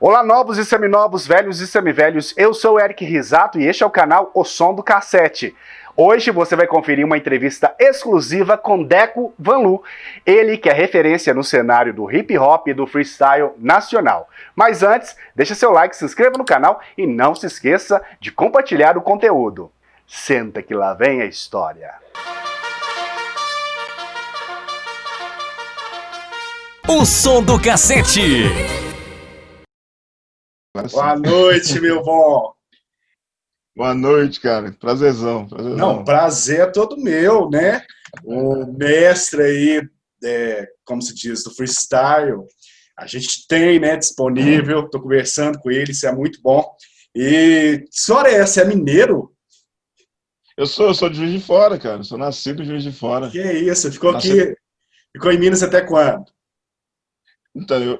Olá, novos e seminovos, velhos e semivelhos, eu sou o Eric Risato e este é o canal O Som do Cassete. Hoje você vai conferir uma entrevista exclusiva com Deco Van Lu, ele que é referência no cenário do hip hop e do freestyle nacional. Mas antes, deixa seu like, se inscreva no canal e não se esqueça de compartilhar o conteúdo. Senta que lá vem a história. O Som do Cassete. Boa noite, meu bom. Boa noite, cara. Prazerzão. Não, prazer é todo meu, né? O mestre aí, como se diz, do freestyle, a gente tem, né, disponível, tô conversando com ele, isso é muito bom. E, senhora, é mineiro? Eu sou de Juiz de Fora, cara. Sou nascido em Juiz de Fora. Que isso, ficou em Minas até quando? Então,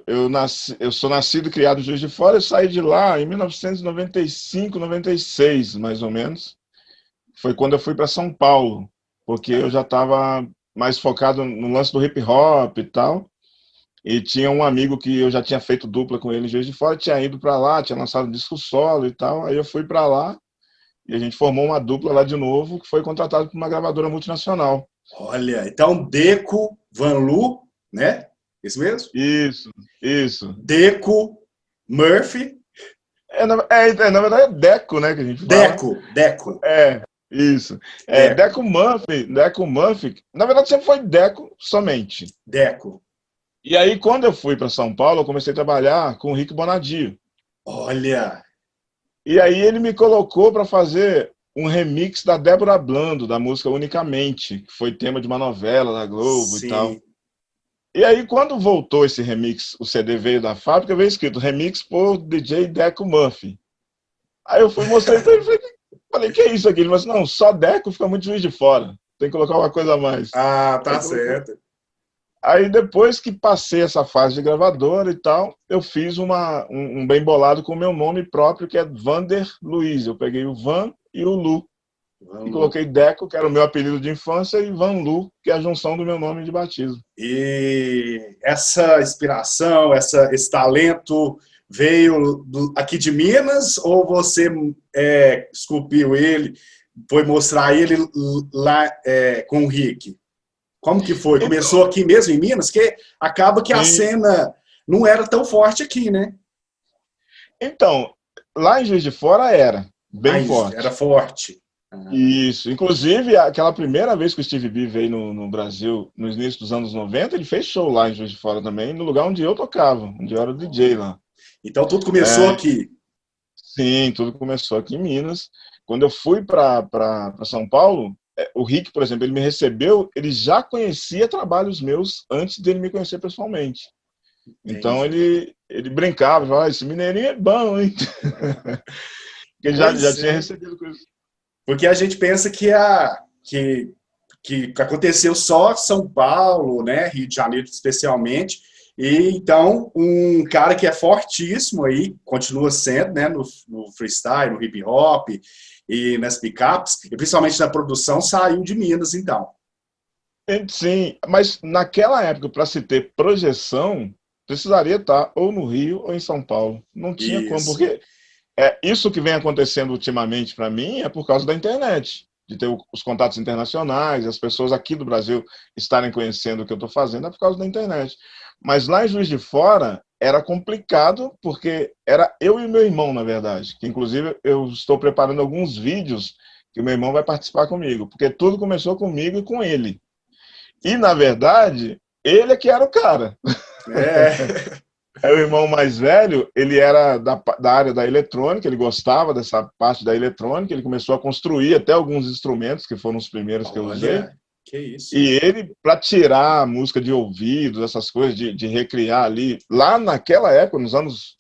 eu sou nascido e criado em Juiz de Fora. Eu saí de lá em 1995, 96, mais ou menos. Foi quando eu fui para São Paulo, porque eu já estava mais focado no lance do hip hop e tal. E tinha um amigo que eu já tinha feito dupla com ele em Juiz de Fora, tinha ido para lá, tinha lançado um disco solo e tal. Aí eu fui para lá e a gente formou uma dupla lá de novo, que foi contratado por uma gravadora multinacional. Olha, então Deco Van Lu, né? Isso mesmo? Isso. Deco Murphy. Na verdade é Deco, né, que a gente fala. Deco. Isso. Deco. Deco Murphy, na verdade sempre foi Deco somente. Deco. E aí, quando eu fui para São Paulo, eu comecei a trabalhar com o Rick Bonadio. Olha! E aí ele me colocou para fazer um remix da Débora Blando, da música Unicamente, que foi tema de uma novela da Globo. Sim. E tal. E aí, quando voltou esse remix, o CD veio da fábrica, veio escrito remix por DJ Deco Murphy. Aí eu fui mostrei pra ele, falei, que é isso aqui? Ele falou assim, não, só Deco fica muito Juiz de Fora. Tem que colocar uma coisa a mais. Ah, tá certo. Aí depois que passei essa fase de gravadora e tal, eu fiz um bem bolado com o meu nome próprio, que é Vander Luiz. Eu peguei o Van e o Lu. E coloquei Deco, que era o meu apelido de infância, e Van Lu, que é a junção do meu nome de batismo. E essa inspiração, esse talento veio aqui de Minas ou você esculpiu ele, foi mostrar ele lá com o Rick? Como que foi? Começou aqui mesmo em Minas? Que acaba que a cena não era tão forte aqui, né? Então, lá em Juiz de Fora era bem forte. Era forte. Isso. Inclusive, aquela primeira vez que o Steve B veio no Brasil, no início dos anos 90, ele fez show lá em Juiz de Fora também, no lugar onde eu tocava, onde eu era o DJ lá. Então tudo começou aqui? Sim, tudo começou aqui em Minas. Quando eu fui para São Paulo, o Rick, por exemplo, ele me recebeu, ele já conhecia trabalhos meus antes dele me conhecer pessoalmente. Então ele brincava, falava, esse mineirinho é bom, hein? Ele já tinha recebido coisas. Porque a gente pensa que aconteceu só São Paulo, né, Rio de Janeiro especialmente, e então um cara que é fortíssimo aí, continua sendo, né, no freestyle, no hip hop e nas picapes, e principalmente na produção, saiu de Minas, então. Sim, mas naquela época, para se ter projeção, precisaria estar ou no Rio ou em São Paulo. Não tinha como, porque isso que vem acontecendo ultimamente para mim é por causa da internet, de ter os contatos internacionais, as pessoas aqui do Brasil estarem conhecendo o que eu estou fazendo é por causa da internet. Mas lá em Juiz de Fora era complicado, porque era eu e meu irmão, na verdade, que inclusive eu estou preparando alguns vídeos que o meu irmão vai participar comigo, porque tudo começou comigo e com ele. E, na verdade, ele é que era o cara. O irmão mais velho, ele era da área da eletrônica, ele gostava dessa parte da eletrônica, ele começou a construir até alguns instrumentos, que foram os primeiros que eu usei. Que isso. E ele, para tirar a música de ouvido, essas coisas, de recriar ali, lá naquela época,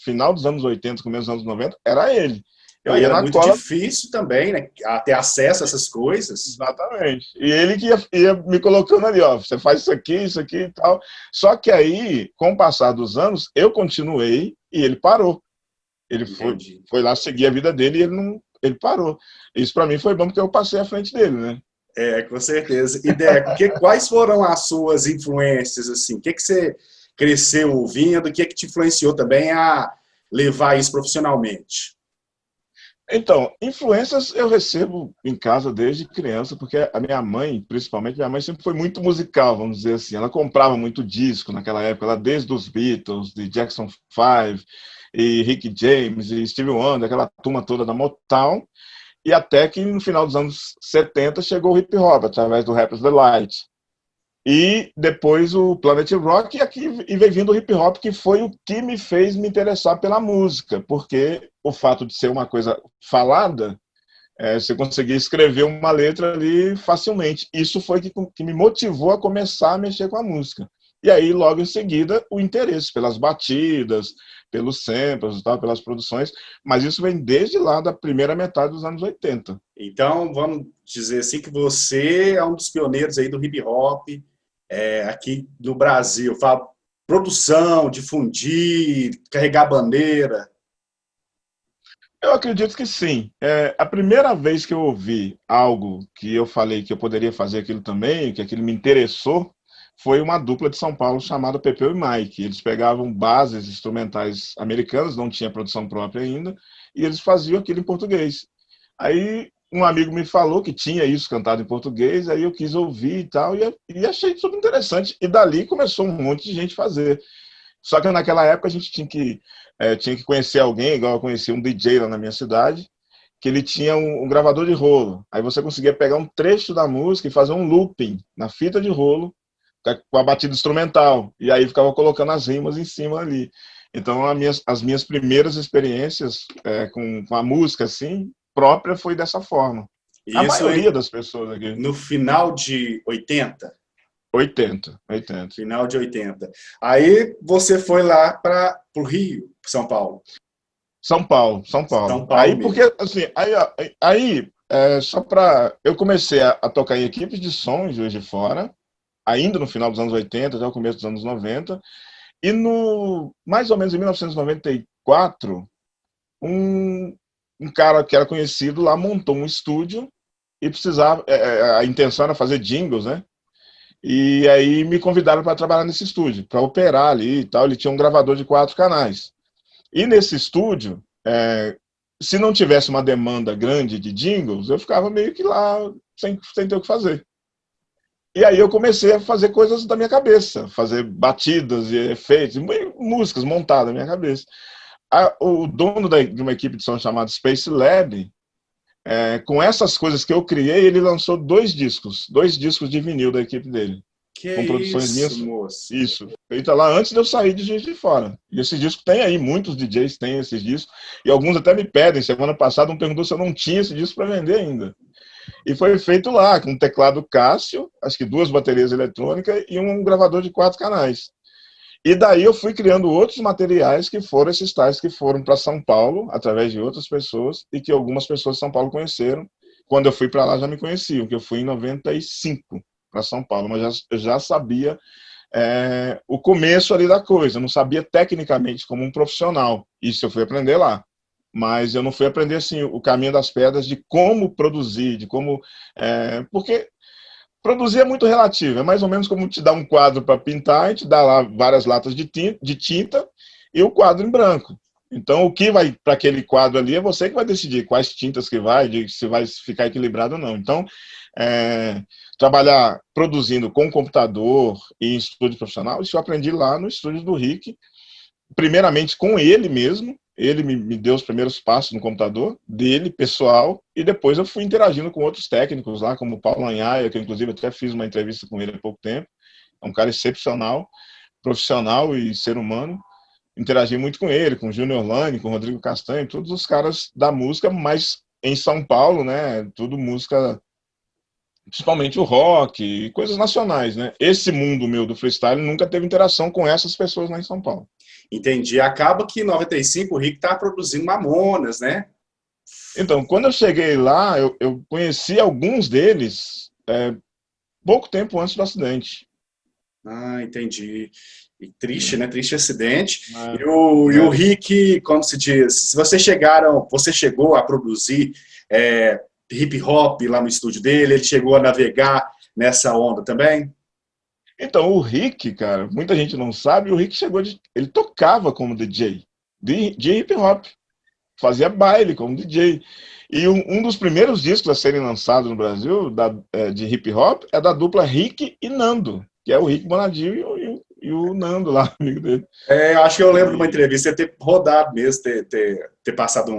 final dos anos 80, começo dos anos 90, era ele. Era muito difícil também, né? Ter acesso a essas coisas. Exatamente. E ele que ia me colocando ali, ó, você faz isso aqui e tal. Só que aí, com o passar dos anos, eu continuei e ele parou. Ele foi lá seguir a vida dele e ele parou. Isso para mim foi bom porque eu passei à frente dele, né? Com certeza. E Deco, quais foram as suas influências, assim? O que você cresceu ouvindo? O que te influenciou também a levar isso profissionalmente? Então, influências eu recebo em casa desde criança, porque a minha mãe, principalmente, minha mãe sempre foi muito musical, vamos dizer assim. Ela comprava muito disco naquela época, ela desde os Beatles, de Jackson 5, e Rick James, e Stevie Wonder, aquela turma toda da Motown, e até que no final dos anos 70 chegou o hip hop, através do Rapper's Delight. E depois o Planet Rock, e veio vindo o hip hop, que foi o que me fez me interessar pela música, porque o fato de ser uma coisa falada, você conseguia escrever uma letra ali facilmente. Isso foi que me motivou a começar a mexer com a música. E aí, logo em seguida, o interesse pelas batidas, pelos samples e tal, pelas produções, mas isso vem desde lá da primeira metade dos anos 80. Então, vamos dizer assim que você é um dos pioneiros aí do hip hop aqui no Brasil. Fala, produção, difundir, carregar bandeira. Eu acredito que sim. A primeira vez que eu ouvi algo que eu falei que eu poderia fazer aquilo também, que aquilo me interessou, foi uma dupla de São Paulo chamada Pepeu e Mike. Eles pegavam bases instrumentais americanas, não tinha produção própria ainda, e eles faziam aquilo em português. Aí um amigo me falou que tinha isso cantado em português, aí eu quis ouvir e tal, e achei super interessante. E dali começou um monte de gente a fazer. Só que naquela época a gente tinha que conhecer alguém, igual eu conheci um DJ lá na minha cidade, que ele tinha um gravador de rolo. Aí você conseguia pegar um trecho da música e fazer um looping na fita de rolo, com a batida instrumental, e aí ficava colocando as rimas em cima ali. Então as minhas primeiras experiências com a música assim própria foi dessa forma. A Isso maioria das pessoas aqui. no final de 80? 80. Final de 80. Aí você foi lá para o Rio, São Paulo. São Paulo. São Paulo Aí, mesmo. porque, assim, só para... Eu comecei a tocar em equipes de som em Juiz de Fora, ainda no final dos anos 80, até o começo dos anos 90, e mais ou menos em 1994, um cara que era conhecido lá montou um estúdio e precisava... a intenção era fazer jingles, né? E aí me convidaram para trabalhar nesse estúdio, para operar ali e tal. Ele tinha um gravador de 4 canais. E nesse estúdio, se não tivesse uma demanda grande de jingles, eu ficava meio que lá sem ter o que fazer. E aí eu comecei a fazer coisas da minha cabeça, fazer batidas e efeitos, músicas montadas na minha cabeça. O dono de uma equipe de som chamada Space Lab, com essas coisas que eu criei, ele lançou 2 discos de vinil da equipe dele. Que Com produções minhas. moço? Isso. Feita lá antes de eu sair de Juiz de Fora. E esse disco tem aí, muitos DJs têm esses discos, e alguns até me pedem. Semana passada um perguntou se eu não tinha esse disco para vender ainda. E foi feito lá, com um teclado Cássio, acho que 2 baterias eletrônicas e um gravador de 4 canais. E daí eu fui criando outros materiais que foram esses tais que foram para São Paulo, através de outras pessoas, e que algumas pessoas de São Paulo conheceram. Quando eu fui para lá já me conheciam, que eu fui em 95 para São Paulo, mas eu já sabia o começo ali da coisa, não sabia tecnicamente como um profissional. Isso eu fui aprender lá. Mas eu não fui aprender assim o caminho das pedras de como produzir, de como... porque produzir é muito relativo, é mais ou menos como te dar um quadro para pintar e te dar lá várias latas de tinta e o quadro em branco. Então, o que vai para aquele quadro ali é você que vai decidir quais tintas que se vai ficar equilibrado ou não. Então, trabalhar produzindo com computador e em estúdio profissional, isso eu aprendi lá no estúdio do Rick, primeiramente com ele mesmo. Ele me deu os primeiros passos no computador dele, pessoal, e depois eu fui interagindo com outros técnicos lá, como o Paulo Anhaia, que eu, inclusive até fiz uma entrevista com ele há pouco tempo. É um cara excepcional, profissional e ser humano. Interagi muito com ele, com o Júnior Lane, com o Rodrigo Castanho, todos os caras da música, mas em São Paulo, né, tudo música, principalmente o rock e coisas nacionais, né. Esse mundo meu do freestyle nunca teve interação com essas pessoas lá em São Paulo. Entendi. Acaba que em 95 o Rick está produzindo Mamonas, né? Então, quando eu cheguei lá, eu conheci alguns deles pouco tempo antes do acidente. Ah, entendi. E triste, né? Triste acidente. É. E o Rick, como se diz, se você chegou a produzir hip hop lá no estúdio dele, ele chegou a navegar nessa onda também? Então, o Rick, cara, muita gente não sabe, o Rick ele tocava como DJ. de hip hop. Fazia baile como DJ. E um dos primeiros discos a serem lançados no Brasil de hip hop é da dupla Rick e Nando, que é o Rick Bonadio e o Nando lá, amigo dele. Acho que eu lembro de uma entrevista, ter rodado mesmo, ter passado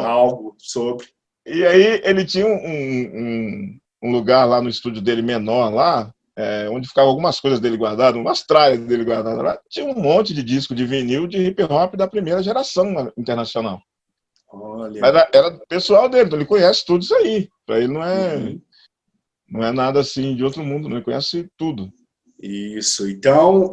algo sobre. E aí ele tinha um lugar lá no estúdio dele menor lá, onde ficavam algumas coisas dele guardadas, umas tralhas dele guardadas lá. Tinha um monte de disco de vinil de hip hop da primeira geração internacional. Olha. Mas era pessoal dele, então ele conhece tudo isso aí. Para ele não é nada assim de outro mundo, ele conhece tudo. Isso. Então,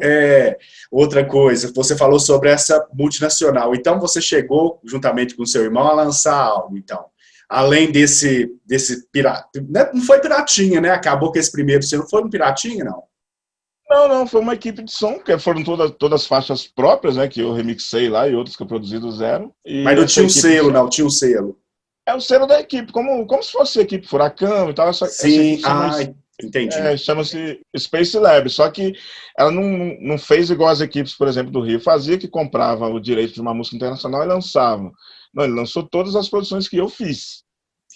outra coisa, você falou sobre essa multinacional. Então, você chegou, juntamente com seu irmão, a lançar algo, então. Além desse pirata. Não foi piratinha, né? Acabou que esse primeiro, você não foi um piratinha, não? Não, foi uma equipe de som, que foram todas faixas próprias, né? Que eu remixei lá e outras que eu produzi do zero. Mas não tinha um selo, não? Tinha um selo? É o selo da equipe, como se fosse a equipe Furacão e tal. Sim, entendi. Chama-se Space Lab, só que ela não fez igual as equipes, por exemplo, do Rio. Fazia que comprava o direito de uma música internacional e lançava. Não, ele lançou todas as produções que eu fiz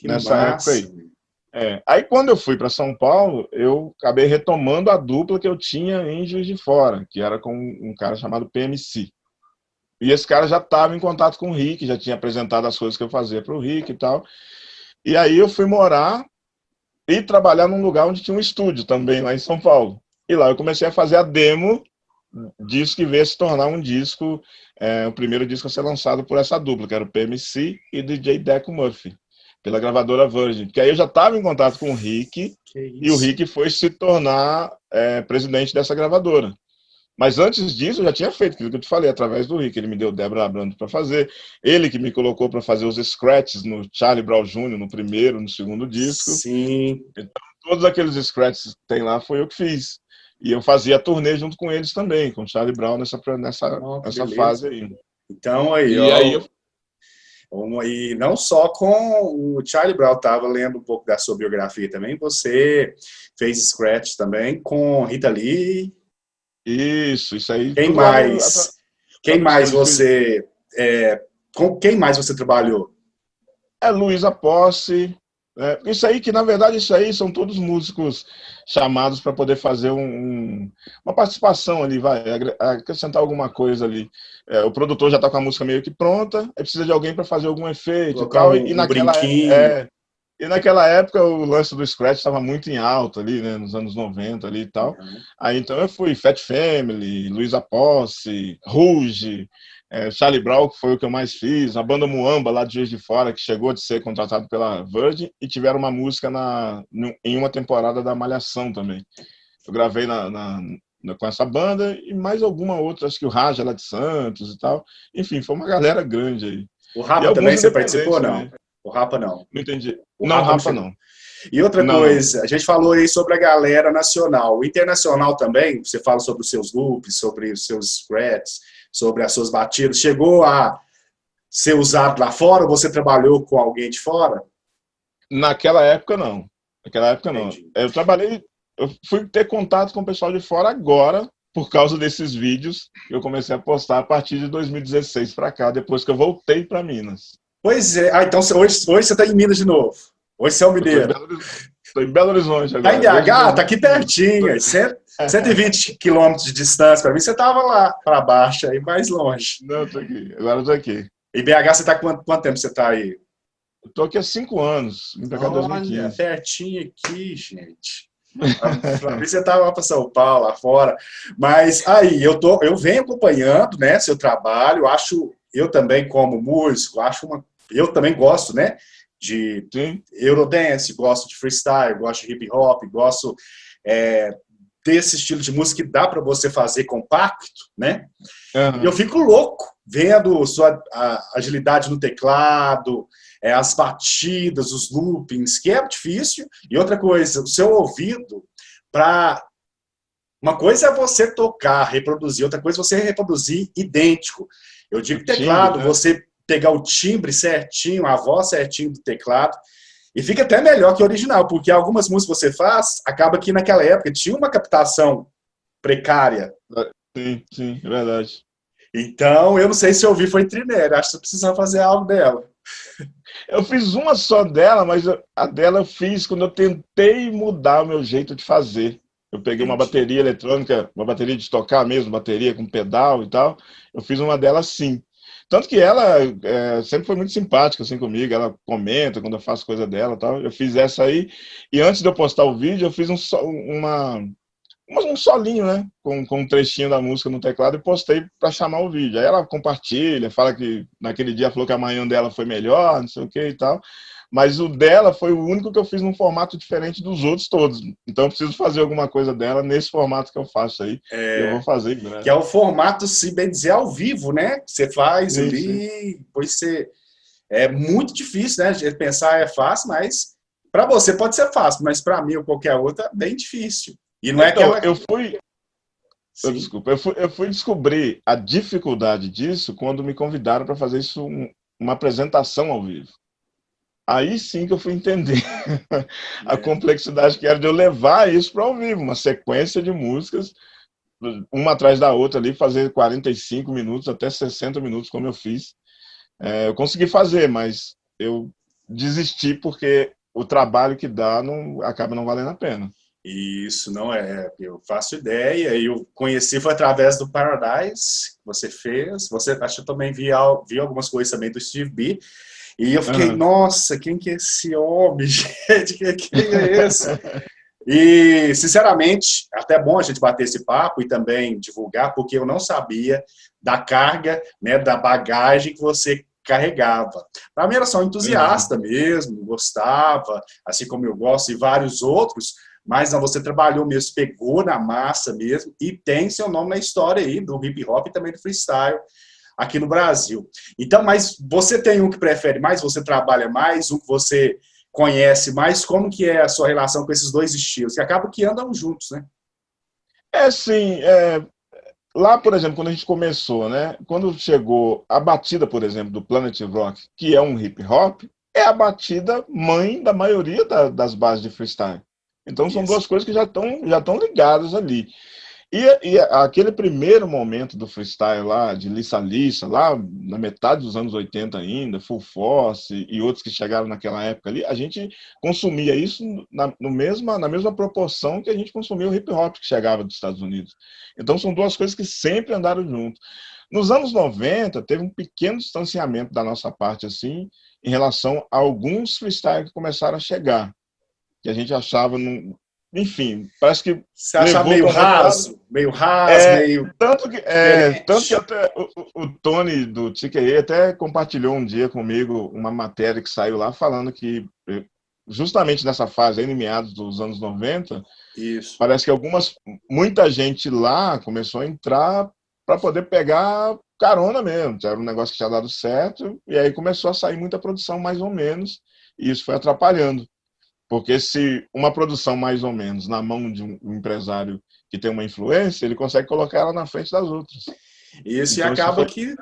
nessa época aí. Aí quando eu fui para São Paulo, eu acabei retomando a dupla que eu tinha em Juiz de Fora, que era com um cara chamado PMC. E esse cara já estava em contato com o Rick, já tinha apresentado as coisas que eu fazia para o Rick e tal. E aí eu fui morar e trabalhar num lugar onde tinha um estúdio também, lá em São Paulo. E lá eu comecei a fazer a demo disso que veio se tornar um disco, o primeiro disco a ser lançado por essa dupla, que era o PMC e o DJ Deco Murphy, pela gravadora Virgin. Porque aí eu já estava em contato com o Rick, e o Rick foi se tornar presidente dessa gravadora. Mas antes disso, eu já tinha feito aquilo que eu te falei, através do Rick. Ele me deu Débora Abrando para fazer. Ele que me colocou para fazer os scratches no Charlie Brown Jr., no primeiro, no segundo disco. Sim. Então, todos aqueles scratches que tem lá foi eu que fiz. E eu fazia a turnê junto com eles também, com o Charlie Brown nessa fase aí. Então aí, e não só com o Charlie Brown, estava lendo um pouco da sua biografia também, você fez scratch também com Rita Lee. Isso aí. Quem mais você com quem mais você trabalhou? Luísa Posse. Isso aí, que na verdade são todos músicos chamados para poder fazer uma participação ali, acrescentar alguma coisa ali. O produtor já está com a música meio que pronta, aí precisa de alguém para fazer algum efeito e tal. E naquela época o lance do Scratch estava muito em alta ali, né, nos anos 90 ali e tal. Aí então eu fui Fat Family, Luísa Posse, Rouge, Charlie Brown, que foi o que eu mais fiz, a banda Muamba lá de Juiz de Fora, que chegou a ser contratado pela Virgin, e tiveram uma música em uma temporada da Malhação também. Eu gravei com essa banda e mais alguma outra, acho que o Raja lá de Santos e tal. Enfim, foi uma galera grande aí. O Rapa também você participou, não? Né? O Rapa não. Não entendi. O Rapa não. E outra coisa, a gente falou aí sobre a galera nacional. O internacional também, você fala sobre os seus loops, sobre os seus scratches, sobre as suas batidas. Chegou a ser usado lá fora ou você trabalhou com alguém de fora? Naquela época, não. Entendi. Eu fui ter contato com o pessoal de fora agora, por causa desses vídeos que eu comecei a postar a partir de 2016 para cá, depois que eu voltei para Minas. Pois é. Então hoje você está em Minas de novo. Hoje você é um mineiro. Estou em Belo Horizonte agora. Está em BH? Está aqui pertinho. 120 quilômetros de distância. Para mim, você estava lá para baixo, aí mais longe. Não, estou aqui. Agora estou aqui. E BH, você está quanto tempo você está aí? Estou aqui há 5 anos. Vim para cá em 2015. Olha, pertinho aqui, gente. Para mim, você estava lá para São Paulo, lá fora. Mas aí, eu venho acompanhando, né, seu trabalho. Eu também, como músico, eu também gosto, né, de Eurodance, gosto de freestyle, gosto de hip hop, gosto desse estilo de música que dá para você fazer compacto, né? E eu fico louco vendo a agilidade no teclado, as batidas, os loopings, que é difícil. E outra coisa, o seu ouvido, uma coisa é você tocar, reproduzir, outra coisa é você reproduzir idêntico. Eu digo teclado, você pegar o timbre certinho, a voz certinho do teclado, e fica até melhor que o original, porque algumas músicas que você faz, acaba que naquela época tinha uma captação precária. Sim, é verdade. Então, eu não sei se eu ouvi foi Trinera. Acho que você precisa fazer algo dela. Eu fiz uma só dela, mas a dela eu fiz quando eu tentei mudar o meu jeito de fazer. Eu peguei uma Entendi. bateria eletrônica, uma bateria de tocar mesmo, bateria com pedal e tal. Eu fiz uma dela assim. Tanto que ela sempre foi muito simpática assim comigo, ela comenta quando eu faço coisa dela e tal. Eu fiz essa aí, e antes de eu postar o vídeo, eu fiz um solinho, né? Com um trechinho da música no teclado e postei para chamar o vídeo. Aí ela compartilha, fala que naquele dia falou que a manhã dela foi melhor, não sei o que e tal. Mas o dela foi o único que eu fiz num formato diferente dos outros todos. Então eu preciso fazer alguma coisa dela nesse formato que eu faço aí. E eu vou fazer em Que breve. é o formato, se bem dizer, ao vivo, né? Você faz Sim, sim. ali, depois você... É muito difícil, né? De pensar é fácil, mas para você pode ser fácil, mas para mim ou qualquer outra é bem difícil. E não é Então, aquela... Sim. desculpa, eu fui descobrir a dificuldade disso quando me convidaram para fazer isso, uma apresentação ao vivo. Aí sim que eu fui entender a É. complexidade que era de eu levar isso para ao vivo, uma sequência de músicas, uma atrás da outra ali, fazer 45 minutos até 60 minutos, como eu fiz. Eu consegui fazer, mas eu desisti porque o trabalho que dá acaba não valendo a pena. Isso, não é. Eu faço ideia. Eu conheci foi através do Paradise que você fez. Você acho que eu também vi algumas coisas também do Steve B. E eu fiquei, Uhum. nossa, quem que é esse homem, gente? Quem é esse? E, sinceramente, até é bom a gente bater esse papo e também divulgar, porque eu não sabia da carga, né, da bagagem que você carregava. Para mim era só um Uhum. entusiasta mesmo, gostava, assim como eu gosto, e vários outros, mas não, você trabalhou mesmo, pegou na massa mesmo, e tem seu nome na história aí do hip hop e também do freestyle aqui no Brasil. Então, mas você tem um que prefere mais, você trabalha mais, um que você conhece mais, como que é a sua relação com esses dois estilos, que acabam que andam juntos, né? Sim, lá, por exemplo, quando a gente começou, né? Quando chegou a batida, por exemplo, do Planet Rock, que é um hip hop, é a batida mãe da maioria das bases de freestyle. Então são duas Isso. coisas que já estão ligadas ali. E aquele primeiro momento do freestyle lá, de Lissa Lissa, lá na metade dos anos 80 ainda, Full Force e outros que chegaram naquela época ali, a gente consumia isso na mesma proporção que a gente consumia o hip hop que chegava dos Estados Unidos. Então são duas coisas que sempre andaram junto. Nos anos 90, teve um pequeno distanciamento da nossa parte, assim, em relação a alguns freestyle que começaram a chegar, que a gente achava, enfim, parece que Você acha levou para um outro lado. meio raso, É, meio tanto que diferente? até o Tony do TKE até compartilhou um dia comigo uma matéria que saiu lá falando que justamente nessa fase aí, em meados dos anos 90, Isso. parece que muita gente lá começou a entrar para poder pegar carona mesmo, era um negócio que tinha dado certo, e aí começou a sair muita produção mais ou menos, e isso foi atrapalhando. Porque se uma produção mais ou menos na mão de um empresário que tem uma influência, ele consegue colocar ela na frente das outras. Isso e Então isso acaba foi.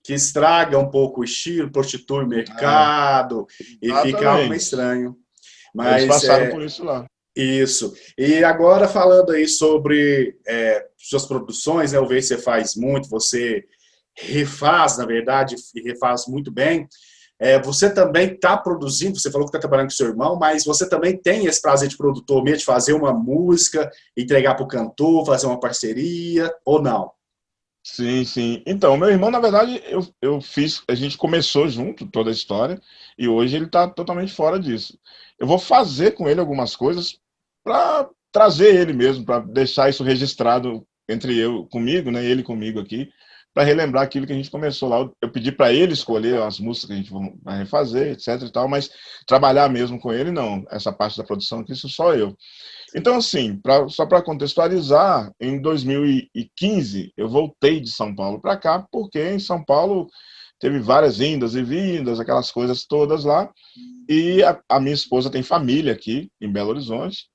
que estraga um pouco o estilo, prostitui o É, mercado e fica algo meio exatamente. estranho. Eles Mas passaram por isso lá. isso. E agora falando aí sobre suas produções, né, eu vejo que você faz muito, você refaz, na verdade, e refaz muito bem. Você também está produzindo, você falou que está trabalhando com seu irmão, mas você também tem esse prazer de produtor mesmo, de fazer uma música, entregar para o cantor, fazer uma parceria, ou não? Sim, sim. Então, meu irmão, na verdade, eu fiz. A gente começou junto toda a história e hoje ele está totalmente fora disso. Eu vou fazer com ele algumas coisas para trazer ele mesmo, para deixar isso registrado entre comigo, né, ele comigo aqui, para relembrar aquilo que a gente começou lá. Eu pedi para ele escolher as músicas que a gente vai refazer, etc e tal, mas trabalhar mesmo com ele, não. Essa parte da produção aqui, isso só eu. Então, assim, só para contextualizar, em 2015 eu voltei de São Paulo para cá, porque em São Paulo teve várias indas e vindas, aquelas coisas todas lá, e a minha esposa tem família aqui em Belo Horizonte.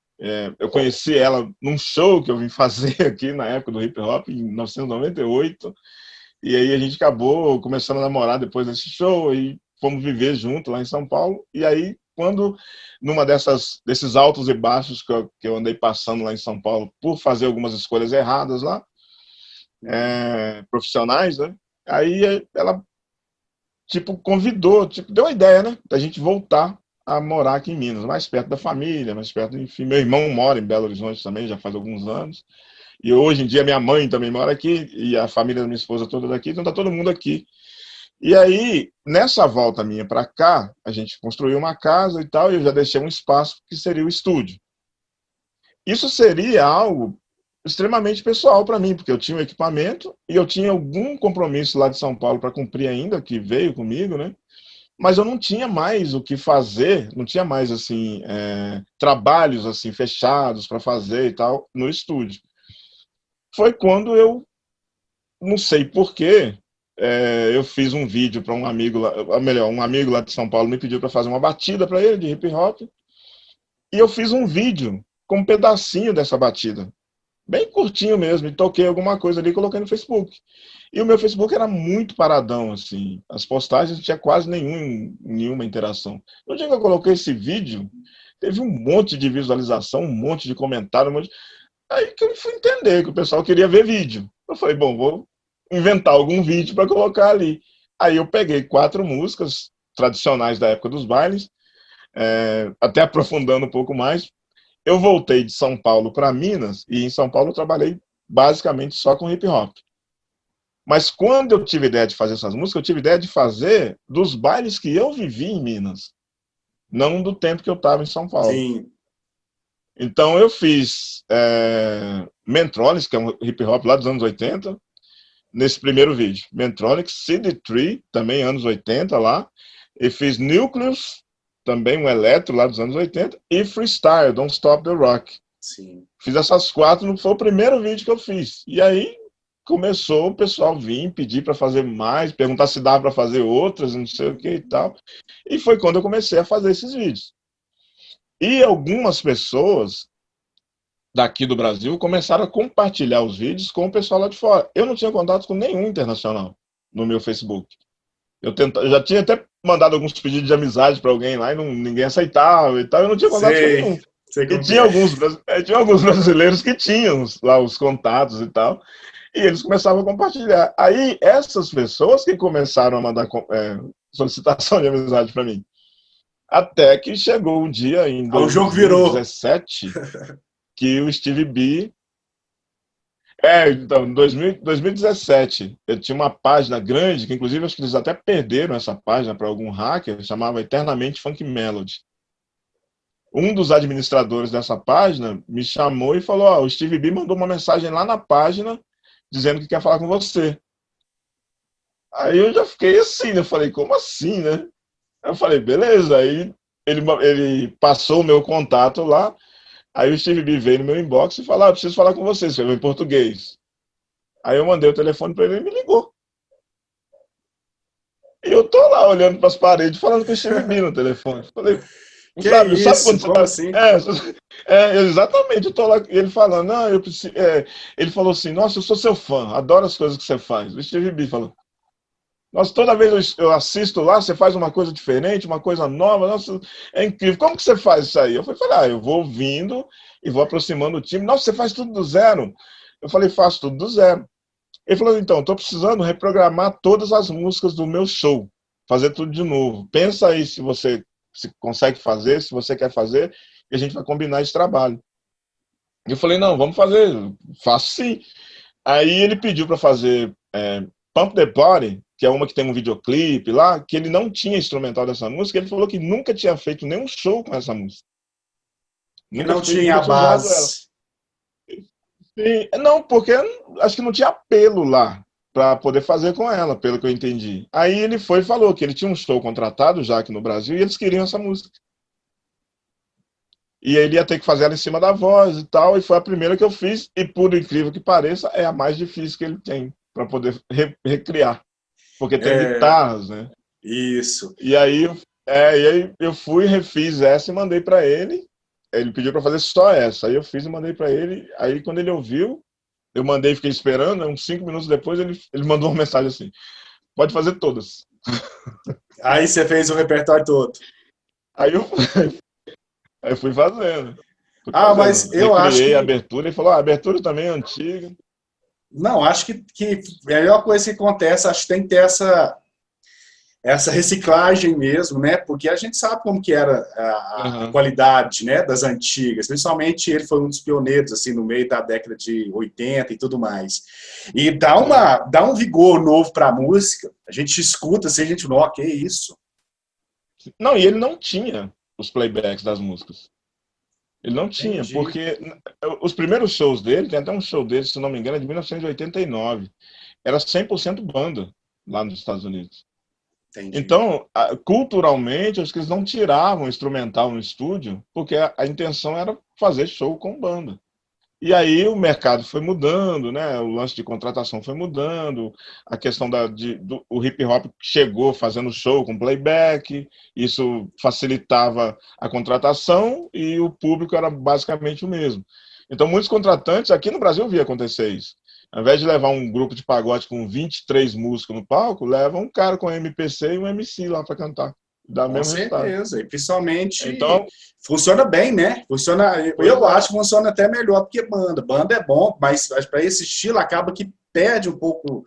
Eu conheci ela num show que eu vim fazer aqui na época do hip hop, em 1998, e aí a gente acabou começando a namorar depois desse show, e fomos viver junto lá em São Paulo, e aí quando numa desses altos e baixos que eu andei passando lá em São Paulo por fazer algumas escolhas erradas lá, profissionais, né? Aí ela, tipo, convidou, tipo, deu a ideia, né? Da gente voltar a morar aqui em Minas, mais perto da família, mais perto, enfim. Meu irmão mora em Belo Horizonte também, já faz alguns anos. E hoje em dia minha mãe também mora aqui, e a família da minha esposa toda daqui, então tá todo mundo aqui. E aí, nessa volta minha para cá, a gente construiu uma casa e tal, e eu já deixei um espaço que seria o estúdio. Isso seria algo extremamente pessoal para mim, porque eu tinha um equipamento e eu tinha algum compromisso lá de São Paulo para cumprir ainda, que veio comigo, né? Mas eu não tinha mais o que fazer, não tinha mais assim trabalhos assim fechados para fazer e tal no estúdio. Foi quando eu, não sei por quê, eu fiz um vídeo para um amigo lá, melhor, um amigo lá de São Paulo me pediu para fazer uma batida para ele de hip hop, e eu fiz um vídeo com um pedacinho dessa batida, bem curtinho mesmo, e toquei alguma coisa ali e coloquei no Facebook. E o meu Facebook era muito paradão, assim, as postagens não tinha quase nenhuma interação. No dia que eu coloquei esse vídeo, teve um monte de visualização, um monte de comentário, aí que eu fui entender que o pessoal queria ver vídeo. Eu falei, bom, vou inventar algum vídeo para colocar ali. Aí eu peguei 4 músicas tradicionais da época dos bailes, até aprofundando um pouco mais. Eu voltei de São Paulo para Minas, e em São Paulo eu trabalhei basicamente só com hip hop. Mas quando eu tive ideia de fazer essas músicas, eu tive ideia de fazer dos bailes que eu vivi em Minas, não do tempo que eu estava em São Paulo. Sim. Então eu fiz Mentronics, que é um hip hop lá dos anos 80, nesse primeiro vídeo. Mentronics, CD3, também anos 80 lá. E fiz Nucleus, também um eletro lá dos anos 80. E Freestyle, Don't Stop the Rock. Sim. Fiz essas 4, foi o primeiro vídeo que eu fiz. E aí começou o pessoal vir pedir para fazer mais, perguntar se dava para fazer outras, não sei o que e tal. E foi quando eu comecei a fazer esses vídeos. E algumas pessoas daqui do Brasil começaram a compartilhar os vídeos com o pessoal lá de fora. Eu não tinha contato com nenhum internacional no meu Facebook. Eu já tinha até mandado alguns pedidos de amizade para alguém lá e ninguém aceitava e tal. Eu não tinha contato com nenhum. E tinha alguns brasileiros que tinham lá os contatos e tal. E eles começavam a compartilhar. Aí, essas pessoas que começaram a mandar solicitação de amizade para mim. Até que chegou um dia em O jogo virou. 2017 que o Stevie B... então, em 2017, eu tinha uma página grande, que inclusive acho que eles até perderam essa página para algum hacker, chamava Eternamente Funk Melody. Um dos administradores dessa página me chamou e falou, o Stevie B mandou uma mensagem lá na página dizendo que quer falar com você. Aí eu já fiquei assim, né? Eu falei, como assim, né? Eu falei, beleza. Aí ele passou o meu contato lá, aí o Steve B veio no meu inbox e falou, eu preciso falar com você, escreveu em português. Aí eu mandei o telefone para ele e ele me ligou. E eu tô lá olhando para as paredes, falando com o Steve B no telefone. Falei, sabe quando você como tá assim? Exatamente, eu tô lá, ele falando, não, eu preciso. Ele falou assim, nossa, eu sou seu fã, adoro as coisas que você faz. O Steve B falou, nossa, toda vez eu assisto lá, você faz uma coisa diferente, uma coisa nova, nossa, é incrível. Como que você faz isso aí? Eu falei, eu vou vindo e vou aproximando o time. Nossa, você faz tudo do zero? Eu falei, faço tudo do zero. Ele falou, então, estou precisando reprogramar todas as músicas do meu show, fazer tudo de novo. Pensa aí se você consegue fazer, se você quer fazer, e a gente vai combinar esse trabalho. Eu falei, não, vamos fazer, faço sim. Aí ele pediu para fazer Pump the Party, que é uma que tem um videoclipe lá, que ele não tinha instrumental dessa música, ele falou que nunca tinha feito nenhum show com essa música. Que não tinha base. Sim, não, porque acho que não tinha apelo lá para poder fazer com ela, pelo que eu entendi. Aí ele foi e falou que ele tinha um show contratado já aqui no Brasil e eles queriam essa música. E ele ia ter que fazer ela em cima da voz e tal, e foi a primeira que eu fiz, e por incrível que pareça, é a mais difícil que ele tem para poder recriar. Porque tem guitarras, né? Isso. E aí eu fui, refiz essa e mandei para ele. Ele pediu para fazer só essa. Aí eu fiz e mandei para ele. Aí quando ele ouviu, eu mandei e fiquei esperando. Uns 5 minutos depois ele mandou uma mensagem assim: pode fazer todas. Aí você fez o repertório todo. Aí eu fui fazendo. Mas eu acho que... a abertura e falou, a abertura também é antiga. Não, acho que a melhor coisa que acontece, acho que tem que ter essa reciclagem mesmo, né? Porque a gente sabe como que era a qualidade, né, das antigas. Principalmente ele foi um dos pioneiros, assim, no meio da década de 80 e tudo mais. E dá um vigor novo para a música. A gente escuta, assim, a gente, não, que isso? Não, e ele não tinha os playbacks das músicas. Ele não tinha, Entendi. porque os primeiros shows dele, tem até um show dele, se não me engano, é de 1989. Era 100% banda lá nos Estados Unidos. Entendi. Então, culturalmente, acho que eles não tiravam instrumental no estúdio, porque a intenção era fazer show com banda. E aí o mercado foi mudando, né? O lance de contratação foi mudando, a questão o hip hop chegou fazendo show com playback, isso facilitava a contratação e o público era basicamente o mesmo. Então, muitos contratantes, aqui no Brasil, eu vi acontecer isso. Ao invés de levar um grupo de pagode com 23 músicos no palco, leva um cara com MPC e um MC lá para cantar. Dá Com mesmo resultado. certeza. E principalmente, então, funciona bem, né? Eu acho que funciona até melhor do que banda. Banda é bom, mas para esse estilo acaba que perde um pouco.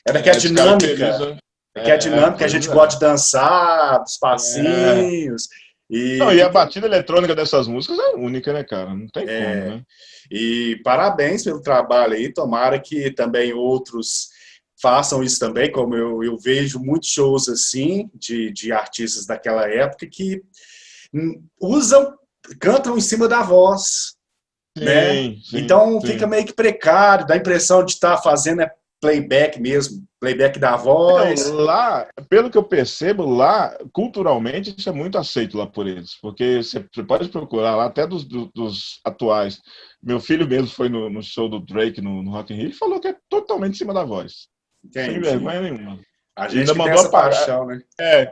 É daquela dinâmica. Que a dinâmica, a gente gosta de dançar, dos passinhos. E a batida eletrônica dessas músicas é única, né, cara? Não tem como, né? E parabéns pelo trabalho aí. Tomara que também outros façam isso também, como eu vejo muitos shows assim, de artistas daquela época que cantam em cima da voz. Sim, né? Sim, então sim. fica meio que precário, dá a impressão de estar fazendo playback mesmo, playback da voz. Então, lá, pelo que eu percebo, lá, culturalmente, isso é muito aceito lá por eles, porque você pode procurar lá, até dos atuais. Meu filho mesmo foi no show do Drake no Rock in Rio e falou que é totalmente em cima da voz. Entendi. Sem vergonha nenhuma. A gente ainda mandou paixão, né?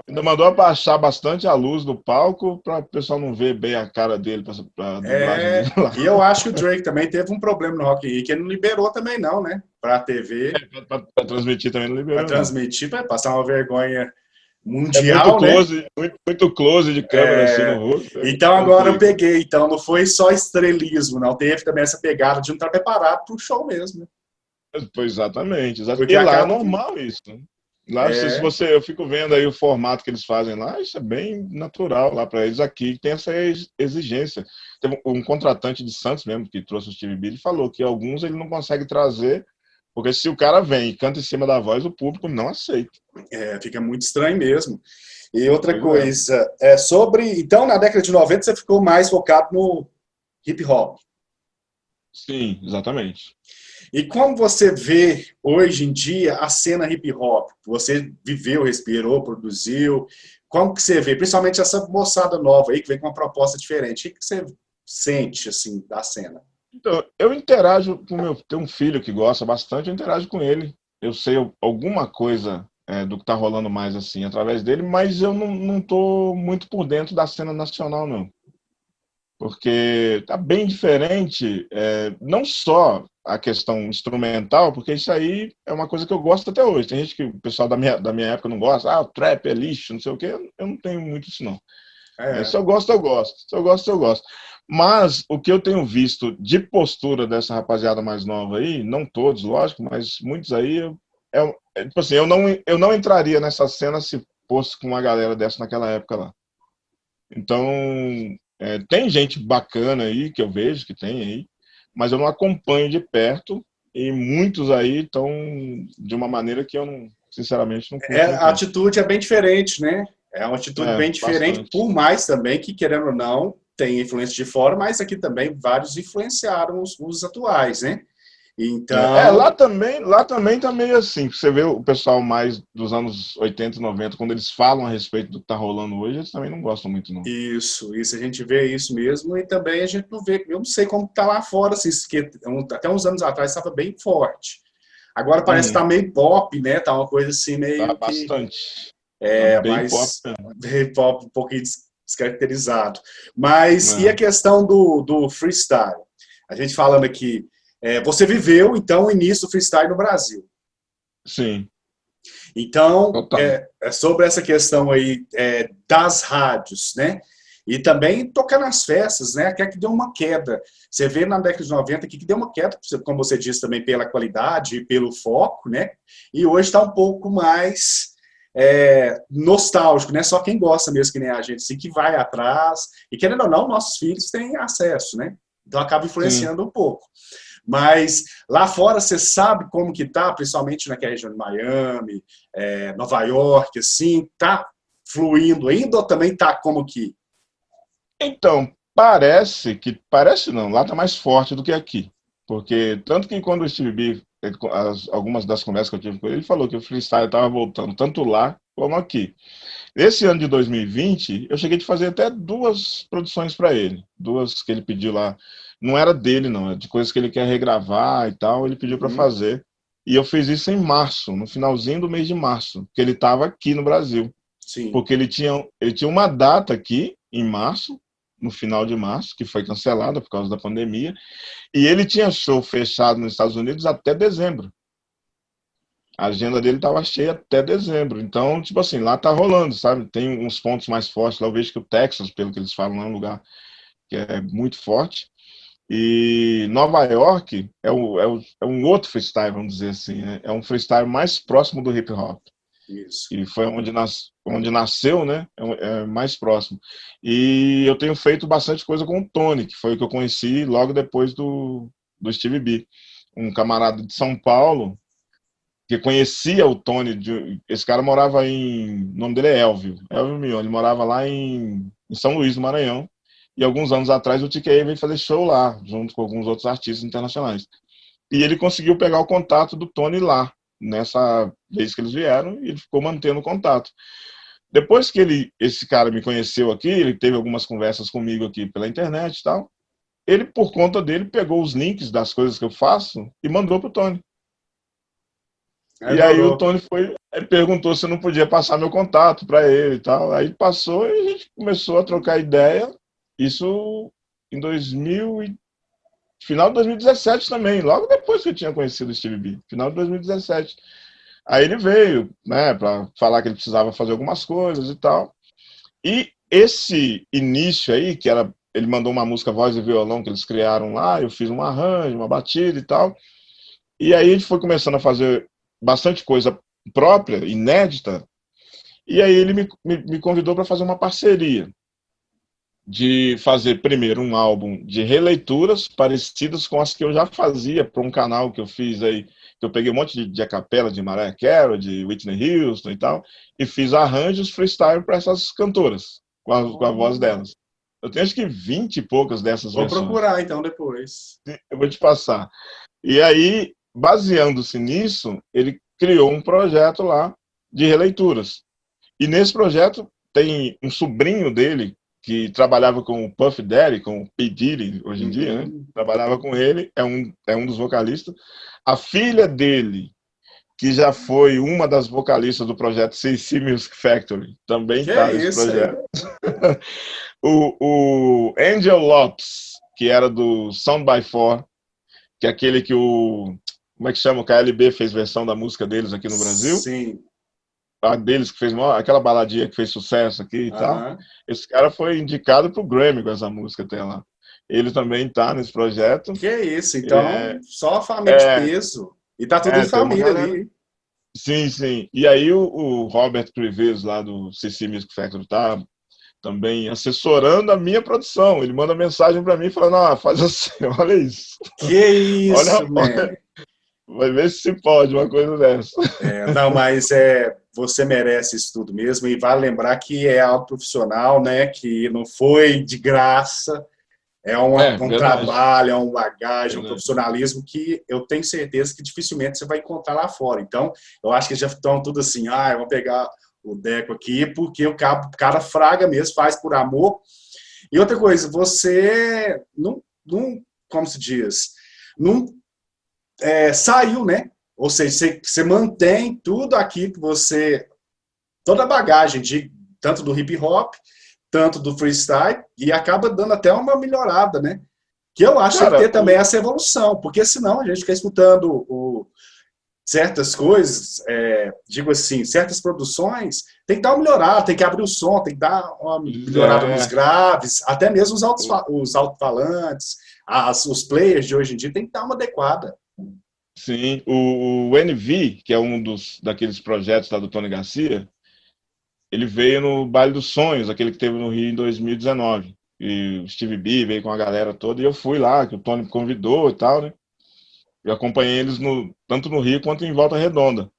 Ainda mandou abaixar bastante a luz do palco para o pessoal não ver bem a cara dele, para dublagem dele lá. E eu acho que o Drake também teve um problema no Rock in Rio, que ele não liberou também não, né? Para a TV. Para transmitir também não liberou. Para transmitir, para passar uma vergonha mundial, muito close, né? Muito close de câmera assim no rosto. Então agora eu peguei, então não foi só estrelismo, não. Teve também essa pegada de não estar preparado para o show mesmo. Pois exatamente. Porque e lá é normal isso. Lá, eu fico vendo aí o formato que eles fazem lá, isso é bem natural lá para eles aqui, tem essa exigência. Teve um contratante de Santos mesmo, que trouxe o Steve B, ele falou que alguns ele não consegue trazer, porque se o cara vem e canta em cima da voz, o público não aceita. Fica muito estranho mesmo. E outra coisa, então na década de 90 você ficou mais focado no hip hop. Sim, exatamente. E como você vê hoje em dia a cena hip hop? Você viveu, respirou, produziu. Como que você vê? Principalmente essa moçada nova aí que vem com uma proposta diferente. O que você sente assim da cena? Então, eu interajo com tenho um filho que gosta bastante, eu interajo com ele. Eu sei alguma coisa do que está rolando mais assim através dele, mas eu não estou muito por dentro da cena nacional, não. Porque tá bem diferente, não só a questão instrumental, porque isso aí é uma coisa que eu gosto até hoje. Tem gente que o pessoal da minha época não gosta, o trap é lixo, não sei o quê, eu não tenho muito isso não. Se eu gosto, eu gosto. Se eu gosto, eu gosto. Mas o que eu tenho visto de postura dessa rapaziada mais nova aí, não todos, lógico, mas muitos aí, tipo assim, eu não entraria nessa cena se fosse com uma galera dessa naquela época lá. Então, tem gente bacana aí, que eu vejo que tem aí, mas eu não acompanho de perto, e muitos aí estão de uma maneira que eu não, sinceramente, não curto. A atitude é bem diferente, né? É uma atitude bem diferente, bastante. Por mais também que, querendo ou não, tem influência de fora, mas aqui também vários influenciaram os atuais, né? Então... lá também tá meio assim. Você vê o pessoal mais dos anos 80 e 90, quando eles falam a respeito do que tá rolando hoje, eles também não gostam muito, não. Isso, a gente vê isso mesmo, e também a gente não vê, eu não sei como tá lá fora, assim, que até uns anos atrás estava bem forte. Agora parece que tá meio pop, né? Tá uma coisa assim meio tá bastante. Mas bem pop um pouquinho descaracterizado. Mas e a questão do freestyle? A gente falando aqui, você viveu, então, o início do freestyle no Brasil. Sim. Então, sobre essa questão aí das rádios, né? E também tocar nas festas, né? Que deu uma queda. Você vê na década de 90 aqui que deu uma queda, como você disse também, pela qualidade e pelo foco, né? E hoje está um pouco mais nostálgico, né? Só quem gosta mesmo, que nem a gente, assim, que vai atrás. E querendo ou não, nossos filhos têm acesso, né? Então acaba Sim. influenciando um pouco. Mas lá fora você sabe como que tá, principalmente naquela região de Miami, Nova York, assim, tá fluindo ainda ou também tá como que? Então, parece não, lá tá mais forte do que aqui. Porque, tanto que quando o Steve B, algumas das conversas que eu tive com ele, ele falou que o freestyle estava voltando tanto lá como aqui. Nesse ano de 2020, eu cheguei de fazer até 2 produções para ele. 2 que ele pediu lá. Não era dele, não, é de coisas que ele quer regravar e tal, ele pediu para Uhum, fazer. E eu fiz isso em março, no finalzinho do mês de março, que ele estava aqui no Brasil. sim. Porque ele tinha uma data aqui, em março, no final de março, que foi cancelada por causa da pandemia, e ele tinha show fechado nos Estados Unidos até dezembro. A agenda dele estava cheia até dezembro. Então, tipo assim, lá tá rolando, sabe? Tem uns pontos mais fortes. Lá eu vejo que o Texas, pelo que eles falam, é um lugar que é muito forte. E Nova York é um outro freestyle, vamos dizer assim, né? É um freestyle mais próximo do hip hop. Isso. E foi onde nasceu, né? É mais próximo. E eu tenho feito bastante coisa com o Tony, que foi o que eu conheci logo depois do Steve B. Um camarada de São Paulo, que conhecia o Tony. Esse cara morava em. O nome dele é Elvio Mion. Ele morava lá em São Luís, do Maranhão. E alguns anos atrás o TKA veio fazer show lá, junto com alguns outros artistas internacionais. E ele conseguiu pegar o contato do Tony lá, nessa vez que eles vieram, e ele ficou mantendo o contato. Depois que esse cara me conheceu aqui, ele teve algumas conversas comigo aqui pela internet e tal, ele, por conta dele, pegou os links das coisas que eu faço e mandou pro Tony. E aí o Adorou. Tony perguntou se eu não podia passar meu contato para ele e tal. Aí passou e a gente começou a trocar ideia. Isso em final de 2017 também, logo depois que eu tinha conhecido o Steve B, final de 2017. Aí ele veio, né, para falar que ele precisava fazer algumas coisas e tal. E esse início aí, ele mandou uma música voz e violão que eles criaram lá, eu fiz um arranjo, uma batida e tal. E aí a gente foi começando a fazer bastante coisa própria, inédita. E aí ele me convidou para fazer uma parceria de fazer primeiro um álbum de releituras parecidas com as que eu já fazia para um canal que eu fiz aí, que eu peguei um monte de a capela de Mariah Carey, de Whitney Houston e tal, e fiz arranjos freestyle para essas cantoras, com a voz delas. Eu tenho acho que 20 e poucas dessas Vou versões. procurar então depois. Eu vou te passar. E aí, baseando-se nisso, ele criou um projeto lá de releituras. E nesse projeto tem um sobrinho dele que trabalhava com o Puff Daddy, com o P. Diddy hoje em dia, né? Uhum. Trabalhava com ele, é um dos vocalistas. A filha dele, que já foi uma das vocalistas do projeto CC Music Factory, também Que está é nesse isso aí? projeto. O Angel Lopes, que era do Sound by Four, que é aquele que como é que chama? O KLB fez versão da música deles aqui no Brasil. Sim. A deles que fez aquela baladinha que fez sucesso aqui e tal. Aham. Esse cara foi indicado pro Grammy com essa música até lá. Ele também tá nesse projeto. Que é isso? É, Então, só a família de é, peso. E tá tudo em tem uma família galera. ali. Sim, sim. E aí o Robert Prives lá do CC Music Factory tá também assessorando a minha produção. Ele manda mensagem para mim falando, faz assim, olha isso. Que Olha, isso, man. vai ver se pode uma coisa dessa. Não, mas você merece isso tudo mesmo. E vale lembrar que é algo profissional, né? Que não foi de graça. É um Verdade. trabalho, é uma bagagem, um Verdade. profissionalismo que eu tenho certeza que dificilmente você vai encontrar lá fora. Então, eu acho que já estão tudo assim, eu vou pegar o Deco aqui, porque o cara fraga mesmo, faz por amor. E outra coisa, você não como se diz, não saiu, né? Ou seja, você mantém tudo aqui que você, toda a bagagem tanto do hip hop, tanto do freestyle, e acaba dando até uma melhorada, né? Que eu acho que tem que Cara, ter também essa evolução, porque senão a gente fica escutando certas coisas, digo assim, certas produções, tem que dar uma melhorada, tem que abrir o som, tem que dar uma melhorada nos graves, até mesmo os alto-falantes, os players de hoje em dia tem que dar uma adequada. Sim, o NV, que é daqueles projetos lá do Tony Garcia, ele veio no Baile dos Sonhos, aquele que teve no Rio em 2019. E o Steve B veio com a galera toda, e eu fui lá, que o Tony me convidou e tal, né? Eu acompanhei eles tanto no Rio quanto em Volta Redonda.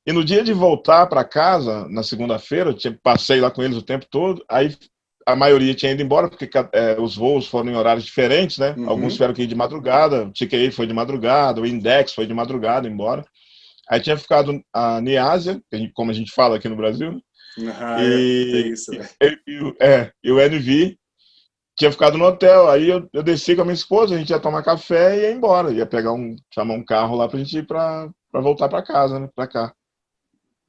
E no dia de voltar para casa, na segunda-feira, eu passei lá com eles o tempo todo, aí a maioria tinha ido embora, porque os voos foram em horários diferentes, né? Uhum. Alguns tiveram que ir de madrugada, o TKA foi de madrugada, o Index foi de madrugada embora. Aí tinha ficado a Niásia, como a gente fala aqui no Brasil, né? É isso, né? E o NV tinha ficado no hotel. Aí eu desci com a minha esposa, a gente ia tomar café e ia embora. Ia chamar um carro lá pra gente ir pra voltar pra casa, né? Pra cá.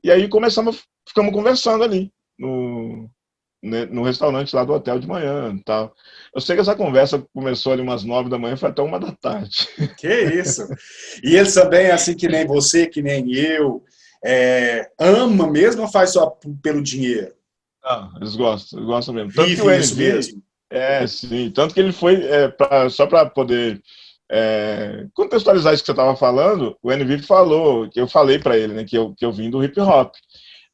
E aí ficamos conversando ali no restaurante lá do hotel de manhã e tal. Eu sei que essa conversa começou ali umas 9 da manhã, foi até 1 da tarde. Que isso! E eles também, assim que nem você, que nem eu, ama mesmo ou faz só pelo dinheiro? Ah, eles gostam mesmo. Tanto que o NV, isso mesmo? Sim. Tanto que ele foi, só para poder contextualizar isso que você estava falando, o NV falou, que eu falei para ele, né, que eu vim do hip hop.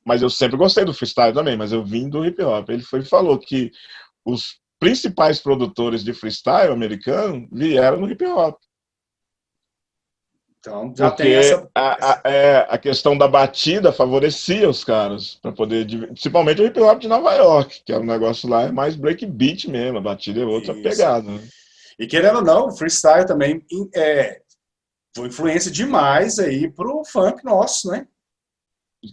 Mas eu sempre gostei do freestyle também, mas eu vim do hip hop. Ele falou que os principais produtores de freestyle americano vieram no hip hop. Então já tem essa... a questão da batida favorecia os caras para poder, principalmente o hip hop de Nova York, que é um negócio lá é mais breakbeat mesmo, a batida é outra pegada. Né? E querendo ou não, o freestyle também foi influência demais aí pro funk nosso, né?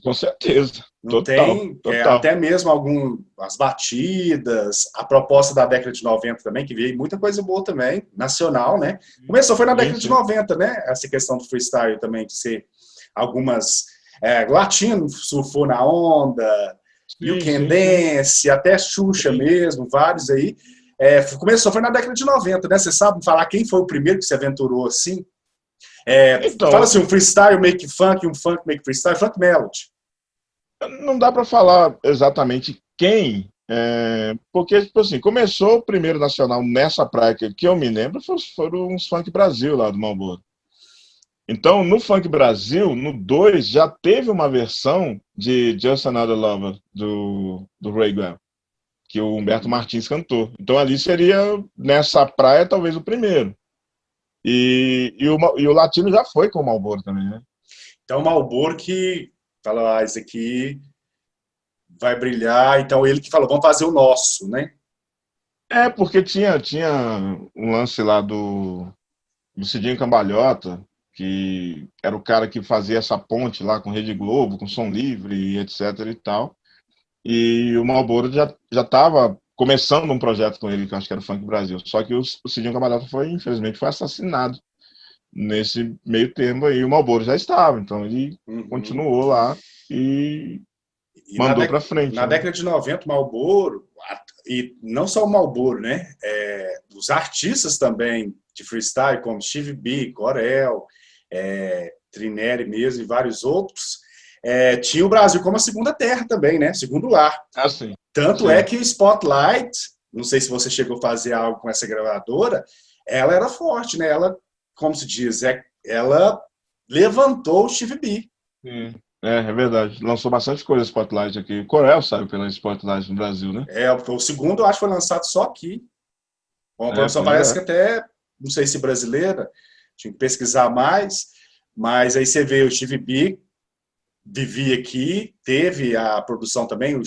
Com certeza. Não total. Até mesmo as batidas, a proposta da década de 90 também, que veio muita coisa boa também, nacional, né? Foi na década de 90, né? Essa questão do freestyle também, de ser algumas... latino surfou na onda, You Can Dance, até Xuxa mesmo, vários aí. Foi na década de 90, né? Você sabe falar quem foi o primeiro que se aventurou assim? Então, fala assim, um freestyle make funk, um funk make freestyle, funk melody. Não dá para falar exatamente quem, porque, tipo assim, começou o primeiro nacional nessa praia que eu me lembro, foram uns Funk Brasil lá do Marlboro. Então, no Funk Brasil, no 2, já teve uma versão de Just Another Lover, do Ray Graham, que o Humberto Martins cantou. Então, ali seria, nessa praia, talvez o primeiro. E o latino já foi com o Marlboro também, né? Então, o Marlboro que falou, esse aqui vai brilhar. Então, ele que falou, vamos fazer o nosso, né? Porque tinha um lance lá do Cidinho Cambalhota, que era o cara que fazia essa ponte lá com Rede Globo, com Som Livre, e etc e tal. E o Marlboro já estava começando um projeto com ele, que eu acho que era o Funk Brasil. Só que o Cidinho Cambalhota infelizmente, foi assassinado nesse meio termo aí. O Marlboro já estava, então ele continuou lá e mandou para frente. Na década de 90, o Marlboro, e não só o Marlboro, né? Os artistas também de freestyle, como Steve B, Corel, Trineri mesmo e vários outros, tinha o Brasil como a segunda terra também, né? Segundo lar. Sim. Tanto é que o Spotlight, não sei se você chegou a fazer algo com essa gravadora, ela era forte, né? Ela, como se diz, ela levantou o Steve B. É verdade. Lançou bastante coisa Spotlight aqui. O Corel saiu pela Spotlight no Brasil, né? O segundo, eu acho que foi lançado só aqui. Uma produção parece que até, não sei se brasileira, tinha que pesquisar mais, mas aí você vê o Steve B vivia aqui, teve a produção também, a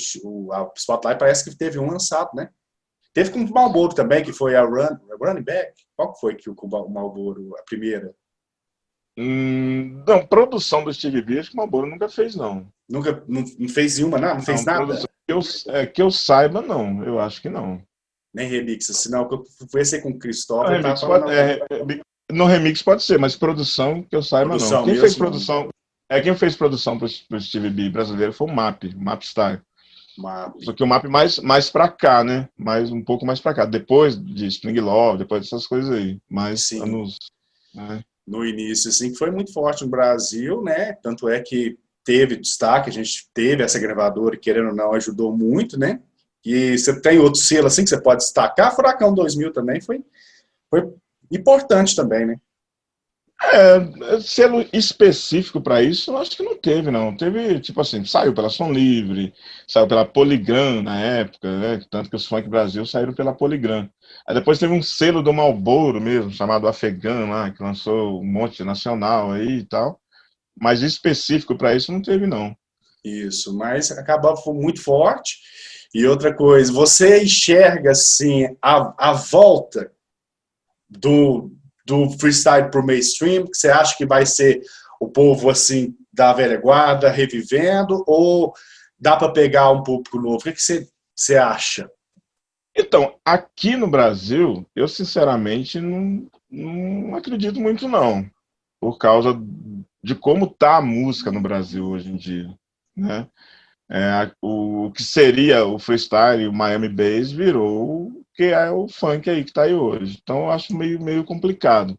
Spotlight parece que teve um lançado, né? Teve com o Marlboro também, que foi a Running Back. Qual foi que o Marlboro, a primeira? Não, produção do Steve B, acho que o Marlboro nunca fez, não. Nunca, não fez uma, não fez nada? Que eu saiba, não. Eu acho que não. Nem remix, senão que eu fui ser com o Cristóvão. No remix pode ser, mas produção que eu saiba, não. Quem fez produção? Quem fez produção pro Steve B brasileiro foi o Map Style. Só que o Map mais pra cá, né? Um pouco mais pra cá. Depois de Spring Love, depois dessas coisas aí. Mais anos... Né? no início, assim, que foi muito forte no Brasil, né? Tanto é que teve destaque, a gente teve essa gravadora, querendo ou não, ajudou muito, né? E você tem outro selo, assim, que você pode destacar. Furacão 2000 também foi importante também, né? Selo específico para isso, eu acho que não teve, não. Teve, tipo assim, saiu pela Som Livre, saiu pela Polygram na época, né? Tanto que os Funk Brasil saíram pela Polygram. Aí depois teve um selo do Marlboro mesmo, chamado Afegão lá, que lançou um monte de nacional aí e tal. Mas específico para isso não teve, não. Isso, mas acabava muito forte. E outra coisa, você enxerga, assim, a volta do freestyle pro mainstream, que você acha que vai ser o povo, assim, da velha guarda, revivendo, ou dá para pegar um público novo? O que você acha? Então, aqui no Brasil, eu sinceramente não acredito muito, não. Por causa de como tá a música no Brasil hoje em dia, né? O que seria o freestyle, o Miami Bass, virou o que é o funk aí que está aí hoje. Então, eu acho meio complicado.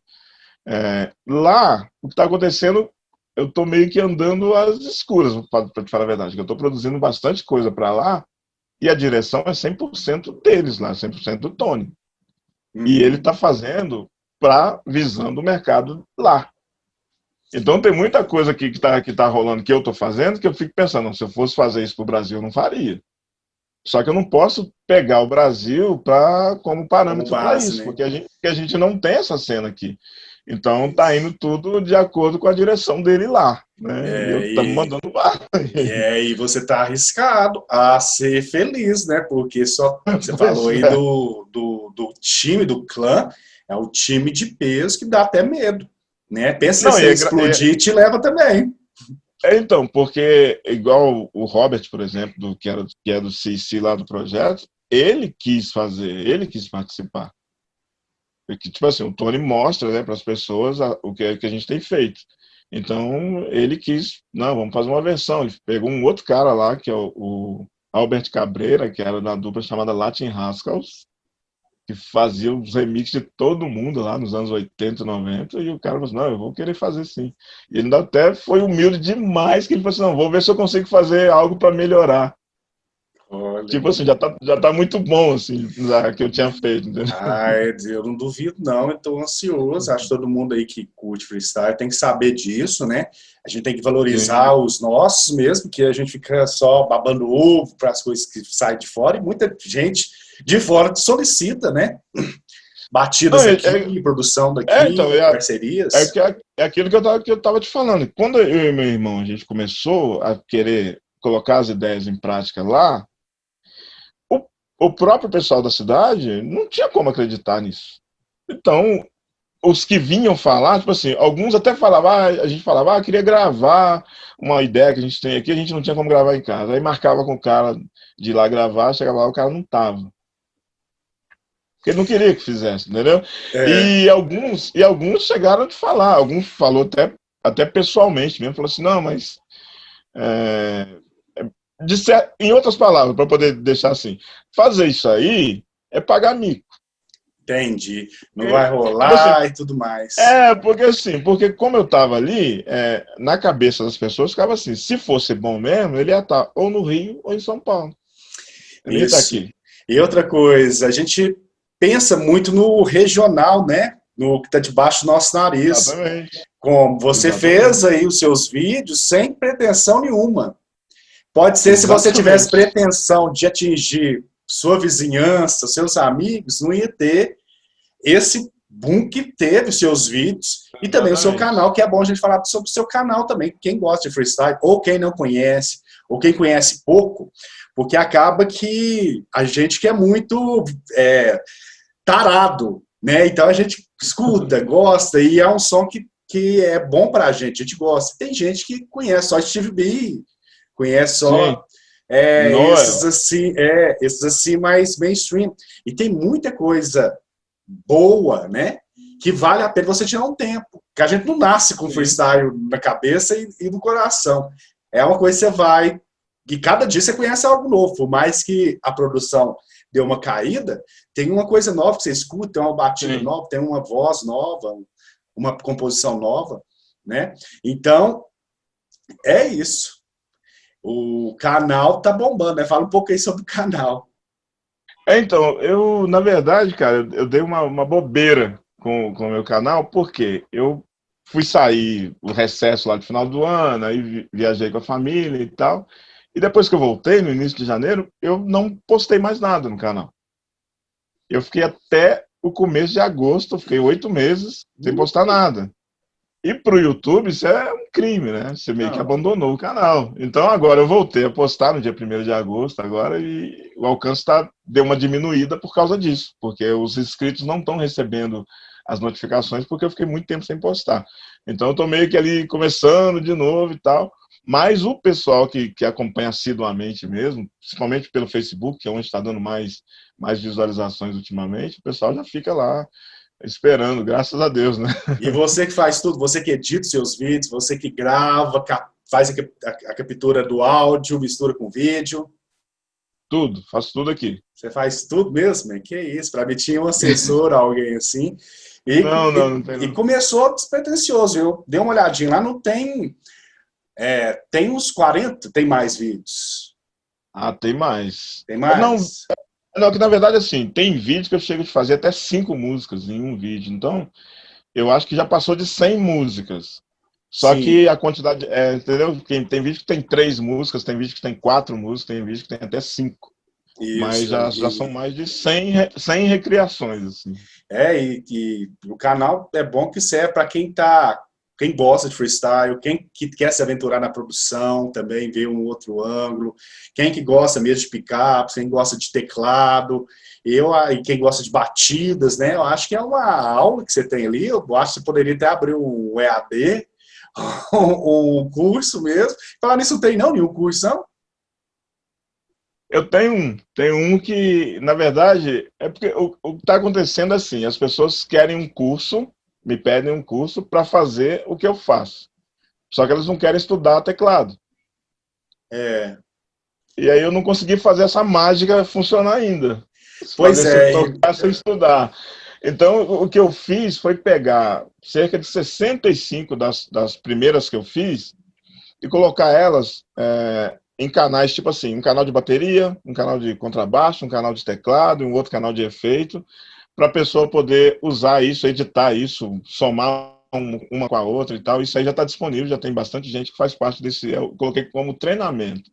Lá, o que está acontecendo, eu estou meio que andando às escuras, para te falar a verdade, que eu estou produzindo bastante coisa para lá, e a direção é 100% deles lá, 100% do Tony. E ele está fazendo visando o mercado lá. Então tem muita coisa aqui que tá rolando, que eu estou fazendo, que eu fico pensando, não, se eu fosse fazer isso para o Brasil, eu não faria. Só que eu não posso pegar o Brasil como Como parâmetro para base, isso, né? porque a gente não tem essa cena aqui. Então tá indo tudo de acordo com a direção dele lá, né? E eu estamos E, mandando lá. e você está arriscado a ser feliz, né? Porque só você falou Pois aí é. do time, do clã, é o time de peso que dá até medo, né? Pensa Não, se você explodir, te leva também. então, porque igual o Robert, por exemplo, que é do CC lá do projeto, ele quis fazer, ele quis participar. Porque, tipo assim, o Tony mostra, né, para as pessoas o que a gente tem feito. Então, ele quis, não, vamos fazer uma versão. Ele pegou um outro cara lá, que é o Albert Cabreira, que era da dupla chamada Latin Rascals, que fazia os remixes de todo mundo lá nos anos 80 e 90, e o cara falou assim, não, eu vou querer fazer sim. E ele ainda até foi humilde demais, que ele falou assim, não, vou ver se eu consigo fazer algo para melhorar. Olha. Tipo assim, já tá muito bom, assim, já que eu tinha feito, entendeu? Eu não duvido, não. Eu estou ansioso. Acho que todo mundo aí que curte freestyle tem que saber disso, né? A gente tem que valorizar Sim. os nossos mesmo, que a gente fica só babando ovo para as coisas que saem de fora, e muita gente de fora solicita, né? Não, Batidas aqui, produção então, daqui, parcerias. é aquilo que eu tava te falando. Quando eu e meu irmão, a gente começou a querer colocar as ideias em prática lá, o, o próprio pessoal da cidade não tinha como acreditar nisso. Então, os que vinham falar, tipo assim, alguns até falavam, a gente falava, queria gravar uma ideia que a gente tem aqui, a gente não tinha como gravar em casa. Aí marcava com o cara de ir lá gravar, chegava lá, o cara não tava. Porque ele não queria que fizesse, entendeu? É, E alguns chegaram a falar, alguns falou até pessoalmente mesmo, falou assim, não, mas é, em outras palavras, para poder deixar assim, fazer isso aí é pagar mico. entendi. Não vai Porque, tipo assim, rolar e tudo mais. porque como eu tava ali, na cabeça das pessoas ficava assim, se fosse bom mesmo, ele ia estar ou no Rio ou em São Paulo. Ele ia estar Isso. aqui. E outra coisa, a gente pensa muito no regional, né? No que está debaixo do nosso nariz. Exatamente. Como você Exatamente. fez aí os seus vídeos sem pretensão nenhuma. Pode ser se você tivesse Exatamente. pretensão de atingir sua vizinhança, seus amigos, não ia ter esse boom que teve os seus vídeos e também o seu Exatamente. canal, que é bom a gente falar sobre o seu canal também, quem gosta de freestyle, ou quem não conhece, ou quem conhece pouco, porque acaba que a gente que é muito tarado, né? Então a gente escuta, gosta, e é um som que é bom pra gente, a gente gosta. Tem gente que conhece só Steve B, conhece Sim. só Noel. esses assim mais mainstream. E tem muita coisa boa, né? Que vale a pena você tirar um tempo. Que a gente não nasce com Sim. freestyle na cabeça e no coração. É uma coisa que você vai. E cada dia você conhece algo novo. Por mais que a produção deu uma caída, tem uma coisa nova que você escuta, tem uma batida Sim. nova, tem uma voz nova, uma composição nova, né? Então, é isso. O canal tá bombando, né? Fala um pouco aí sobre o canal. Então, na verdade, cara, eu dei uma bobeira com o meu canal, porque eu fui sair o recesso lá no final do ano, aí viajei com a família e tal, e depois que eu voltei, no início de janeiro, eu não postei mais nada no canal. Eu fiquei até o começo de agosto, fiquei 8 meses sem postar nada. E para o YouTube isso é um crime, né? Você meio que Não, abandonou o canal. Então agora eu voltei a postar no dia 1º de agosto agora e o alcance deu uma diminuída por causa disso, porque os inscritos não estão recebendo as notificações porque eu fiquei muito tempo sem postar. Então eu estou meio que ali começando de novo e tal. Mas o pessoal que acompanha assiduamente mesmo, principalmente pelo Facebook, que é onde está dando mais visualizações ultimamente, o pessoal já fica lá esperando, graças a Deus, né? e você que faz tudo, você que edita seus vídeos, você que grava, faz a captura do áudio, mistura com vídeo. Tudo, faço tudo aqui. Você faz tudo mesmo, man? Que isso? Para mim tinha um assessor, alguém assim. Não tem E não. começou despretensioso. Eu dei uma olhadinha lá, não tem. Tem uns 40, tem mais vídeos. Ah, tem mais. Tem Não, mais? não, que na verdade, assim, tem vídeo que eu chego de fazer até 5 músicas em um vídeo. Então, eu acho que já passou de 100 músicas. Só Sim, que a quantidade, entendeu? Tem vídeo que tem 3 músicas, tem vídeo que tem 4 músicas, tem vídeo que tem até 5. Mas isso. já são mais de 100 recriações, assim. E o canal é bom que serve para quem gosta de freestyle, quem que quer se aventurar na produção, também ver um outro ângulo, quem que gosta mesmo de picapes, quem gosta de teclado, e quem gosta de batidas, né? Eu acho que é uma aula que você tem ali, eu acho que você poderia até abrir um EAD, um curso mesmo. Falar nisso, não tem não nenhum curso, não? Eu tenho um que, na verdade, é porque o que está acontecendo é assim, as pessoas querem um curso, me pedem um curso para fazer o que eu faço. Só que elas não querem estudar teclado. É, E aí eu não consegui fazer essa mágica funcionar ainda. pois Fazer se é, tocar sem estudar. Então, o que eu fiz foi pegar cerca de 65 das primeiras que eu fiz e colocar elas em canais, tipo assim, um canal de bateria, um canal de contrabaixo, um canal de teclado, um outro canal de efeito, para a pessoa poder usar isso, editar isso, somar uma com a outra e tal. Isso aí já está disponível, já tem bastante gente que faz parte desse. Eu coloquei como treinamento.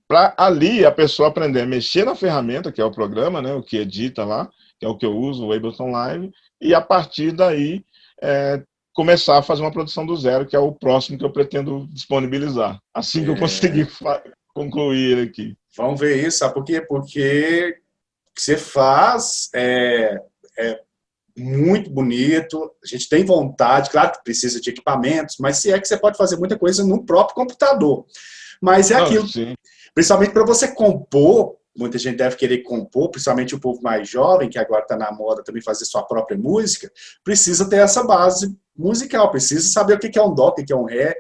Para ali a pessoa aprender a mexer na ferramenta, que é o programa, né, o que edita lá, que é o que eu uso, o Ableton Live, e a partir daí é, começar a fazer uma produção do zero, que é o próximo que eu pretendo disponibilizar. Assim que eu conseguir concluir aqui. vamos ver isso, sabe por quê? Porque o que você faz é muito bonito, a gente tem vontade, claro que precisa de equipamentos, mas se é que você pode fazer muita coisa no próprio computador. Mas é Não, aquilo, sim. principalmente para você compor, muita gente deve querer compor, principalmente o povo mais jovem, que agora está na moda também fazer sua própria música, precisa ter essa base musical, precisa saber o que é um dó, o que é um ré,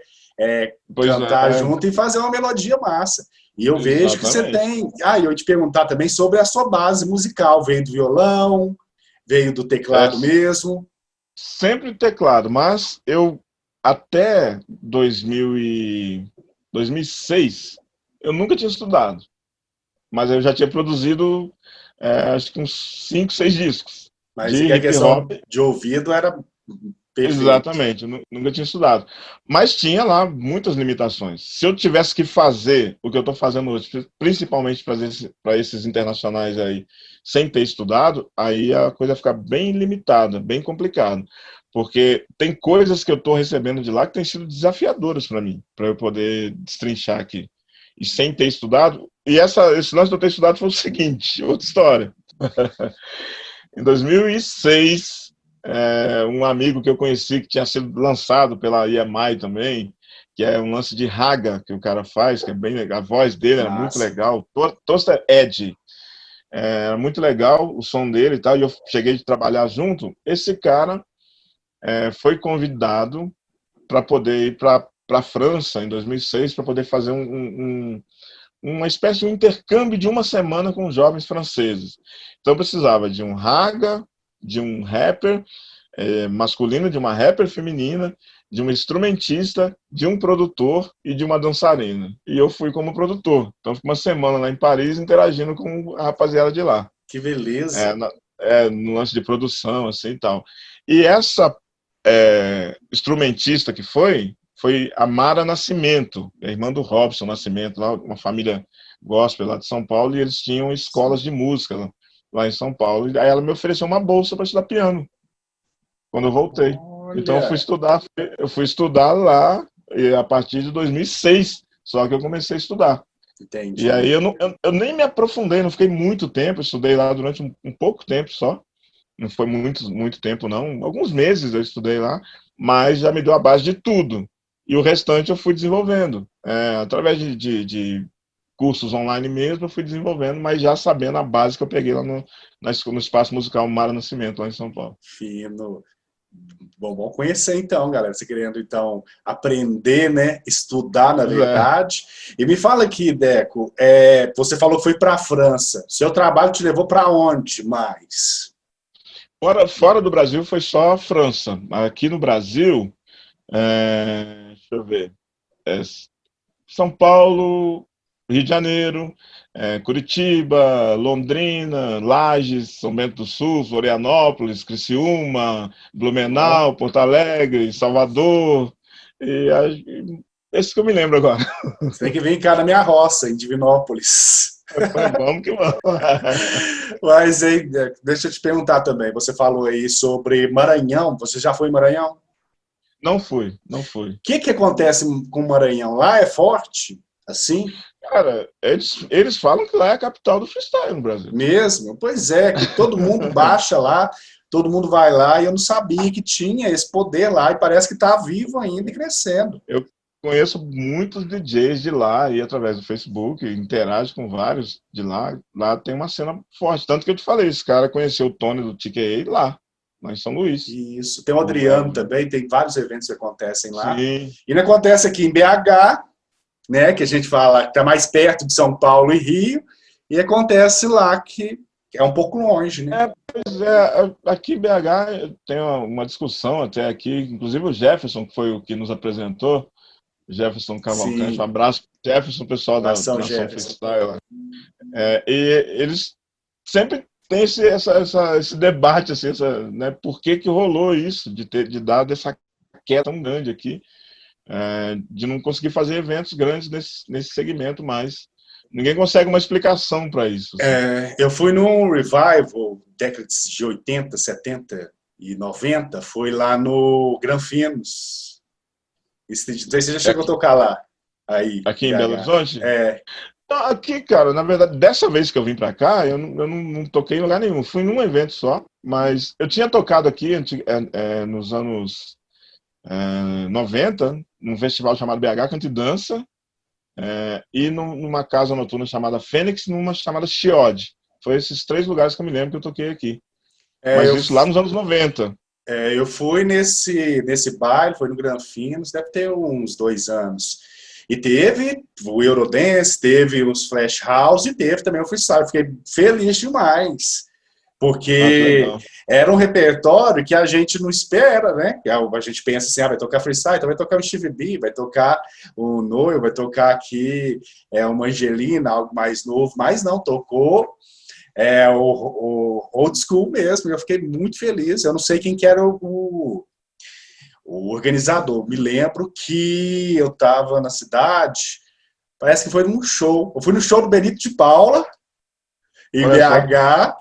Pois cantar é, junto e fazer uma melodia massa. E eu vejo que você exatamente. tem. Ah, e eu ia te perguntar também sobre a sua base musical. Veio do violão, veio do É, teclado mesmo. sempre teclado, mas eu até 2006 eu nunca tinha estudado, mas eu já tinha produzido acho que uns 5, 6 discos Mas de e a hip hop. questão de ouvido era perfeito. Exatamente, eu nunca tinha estudado. Mas tinha lá muitas limitações. Se eu tivesse que fazer o que eu estou fazendo hoje, principalmente para esses internacionais aí, sem ter estudado, aí a coisa fica bem limitada, bem complicada. Porque tem coisas que eu estou recebendo de lá que têm sido desafiadoras para mim, para eu poder destrinchar aqui. E sem ter estudado. E esse lance de eu ter estudado foi o seguinte, outra história. Em 2006, um amigo que eu conheci que tinha sido lançado pela EMI também, que é um lance de raga que o cara faz, que é bem legal. A voz dele era muito Massa. legal. Toaster Edge. Era muito legal o som dele e tal. E eu cheguei de trabalhar junto. Esse cara foi convidado para poder ir para a França em 2006 para poder fazer uma espécie de um intercâmbio de uma semana com jovens franceses. Então precisava de um raga, de um rapper, masculino, de uma rapper feminina, de uma instrumentista, de um produtor e de uma dançarina. E eu fui como produtor. Então, fiquei uma semana lá em Paris interagindo com a rapaziada de lá. Que beleza. No lance de produção, assim e tal. E essa instrumentista que foi a Mara Nascimento, a irmã do Robson Nascimento, lá, uma família gospel lá de São Paulo, e eles tinham escolas de música lá em São Paulo. E aí ela me ofereceu uma bolsa para estudar piano quando eu voltei. Olha. Então eu fui estudar lá e a partir de 2006, só que eu comecei a estudar. Entendi. E aí eu nem me aprofundei, não fiquei muito tempo, eu estudei lá durante um pouco tempo só, não foi muito tempo não, alguns meses eu estudei lá, mas já me deu a base de tudo. E o restante eu fui desenvolvendo, através de cursos online mesmo, eu fui desenvolvendo, mas já sabendo a base que eu peguei lá no Espaço Musical Mara Nascimento, lá em São Paulo. Fino. Bom conhecer então, galera. Você querendo então aprender, né? Estudar, na verdade. E me fala aqui, Deco, você falou que foi para a França. Seu trabalho te levou para onde mais? Fora do Brasil foi só a França. Aqui no Brasil, deixa eu ver, São Paulo, Rio de Janeiro, Curitiba, Londrina, Lages, São Bento do Sul, Florianópolis, Criciúma, Blumenau, Porto Alegre, Salvador, esse que eu me lembro agora. Você tem que vir cá na minha roça, em Divinópolis. Vamos que vamos. Mas aí, deixa eu te perguntar também, você falou aí sobre Maranhão, você já foi em Maranhão? Não fui. O que acontece com o Maranhão? Lá é forte, assim? Cara, eles falam que lá é a capital do freestyle no Brasil. Mesmo? Pois é, que todo mundo baixa lá, todo mundo vai lá, e eu não sabia que tinha esse poder lá, e parece que está vivo ainda e crescendo. Eu conheço muitos DJs de lá, e através do Facebook, interajo com vários de lá. Lá tem uma cena forte, tanto que eu te falei, esse cara conheceu o Tony do TKA lá em São Luís. Isso, tem o Adriano também, tem vários eventos que acontecem lá. Sim. E não acontece aqui em BH, né, que a gente fala que está mais perto de São Paulo e Rio, e acontece lá que é um pouco longe, né? Pois aqui em BH tem uma discussão até aqui, inclusive o Jefferson, que foi o que nos apresentou, Jefferson Cavalcante, um abraço para Jefferson, pessoal da Nação Freestyle. E eles sempre têm esse debate, assim, né, por que rolou isso, de dar essa queda tão grande aqui, de não conseguir fazer eventos grandes nesse segmento mais. Ninguém consegue uma explicação para isso. Assim. Eu fui num revival, décadas de 80, 70 e 90, foi lá no Granfinos. Não sei se você já chegou a tocar lá. Aí, aqui em Belo Horizonte? Não, aqui, cara, na verdade, dessa vez que eu vim para cá, eu não toquei em lugar nenhum. Fui num evento só, mas eu tinha tocado aqui nos anos 90, num festival chamado BH Canta e Dança, e numa casa noturna chamada Fênix, numa chamada Chiode. Foi esses 3 lugares que eu me lembro que eu toquei aqui. Mas isso lá nos anos 90. Eu fui nesse baile, foi no Granfinos, deve ter uns 2 anos. E teve o Eurodance, teve os Flash House e teve também o freestyle. Fiquei feliz demais, porque era um repertório que a gente não espera, né? A gente pensa assim, vai tocar freestyle, então vai tocar o Stevie B, vai tocar o Noel, vai tocar aqui uma Angelina, algo mais novo, mas não, tocou o old school mesmo. Eu fiquei muito feliz. Eu não sei quem que era o organizador. Me lembro que eu estava na cidade, parece que foi num show. Eu fui no show do Benito de Paula, em BH,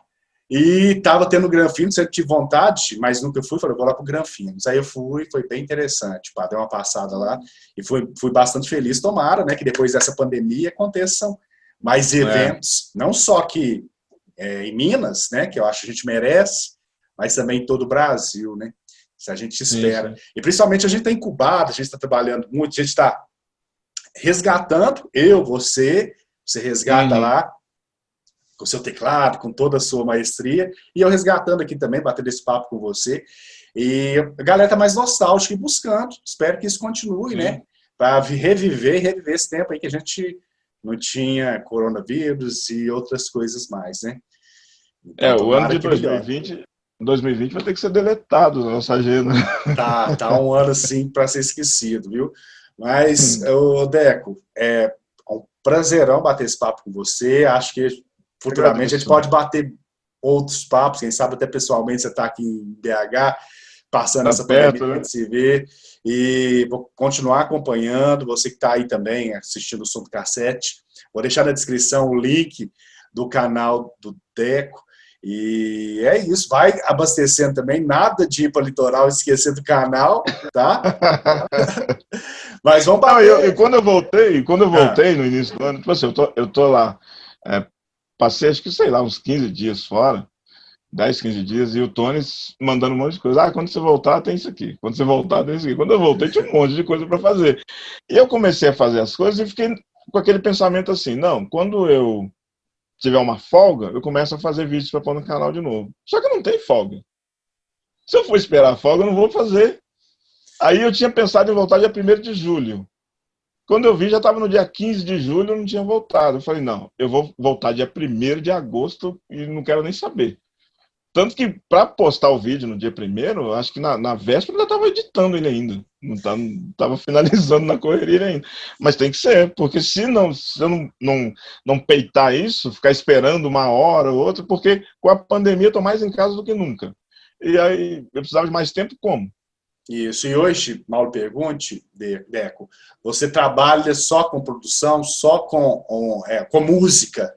e estava tendo Granfinos. Eu tive vontade, mas nunca fui. Falei, vou lá para o Granfinos. Aí eu fui, foi bem interessante. Dei uma passada lá e fui bastante feliz. Tomara, né, que depois dessa pandemia aconteçam mais eventos, não só aqui em Minas, né, que eu acho que a gente merece, mas também em todo o Brasil, né? Se a gente espera. Sim. E principalmente a gente está incubado, a gente está trabalhando muito, a gente está resgatando, você resgata lá com o seu teclado, com toda a sua maestria, e eu resgatando aqui também, batendo esse papo com você. E a galera está mais nostálgica e buscando. Espero que isso continue, né? Para reviver esse tempo aí que a gente não tinha coronavírus e outras coisas mais, né? Então, o ano de 2020... 2020 vai ter que ser deletado da nossa agenda. Tá um ano assim para ser esquecido, viu? Mas, ô Deco, é um prazerão bater esse papo com você. Acho que futuramente a gente Agradeço. pode bater outros papos, quem sabe até pessoalmente você está aqui em BH, passando Tá essa pandemia, perto, a né? gente se vê. E vou continuar acompanhando, você que está aí também assistindo o Som do Cassete. Vou deixar na descrição o link do canal do Deco. E é isso, vai abastecendo também, nada de ir para o litoral e esquecer do canal, tá? Mas vamos Não, bater. quando eu Ah, voltei no início do ano, tipo assim, eu tô lá, é, passei acho que, sei lá, uns 15 dias fora, 10, 15 dias, e o Tony mandando um monte de coisa. Ah, quando você voltar, tem isso aqui. Quando você voltar, tem isso aqui. Quando eu voltei, tinha um monte de coisa para fazer. E eu comecei a fazer as coisas e fiquei com aquele pensamento assim, não, quando eu tiver uma folga, eu começo a fazer vídeos para pôr no canal de novo. Só que não tem folga. Se eu for esperar a folga, eu não vou fazer. Aí eu tinha pensado em voltar dia 1º de julho. Quando eu vi, já estava no dia 15 de julho, eu não tinha voltado. Eu falei, não, eu vou voltar dia 1º de agosto e não quero nem saber. Tanto que, para postar o vídeo no dia 1º, acho que na véspera eu estava editando ele ainda. Não estava finalizando na correria ainda. Mas tem que ser, porque se eu não peitar isso, ficar esperando uma hora ou outra, porque com a pandemia eu estou mais em casa do que nunca. E aí eu precisava de mais tempo, como? isso. E hoje, mal pergunte, Deco, você trabalha só com produção, só com música?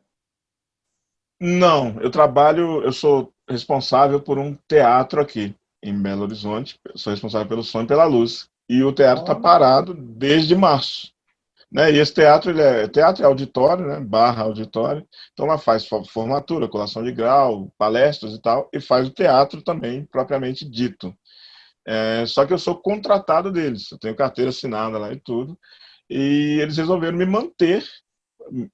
Não, eu sou responsável por um teatro aqui em Belo Horizonte, eu sou responsável pelo som e pela luz. E o teatro está parado desde março. Né? E esse teatro, teatro é auditório, né? Barra auditório. Então lá faz formatura, colação de grau, palestras e tal, e faz o teatro também, propriamente dito. Só que eu sou contratado deles, eu tenho carteira assinada lá e tudo. E eles resolveram me manter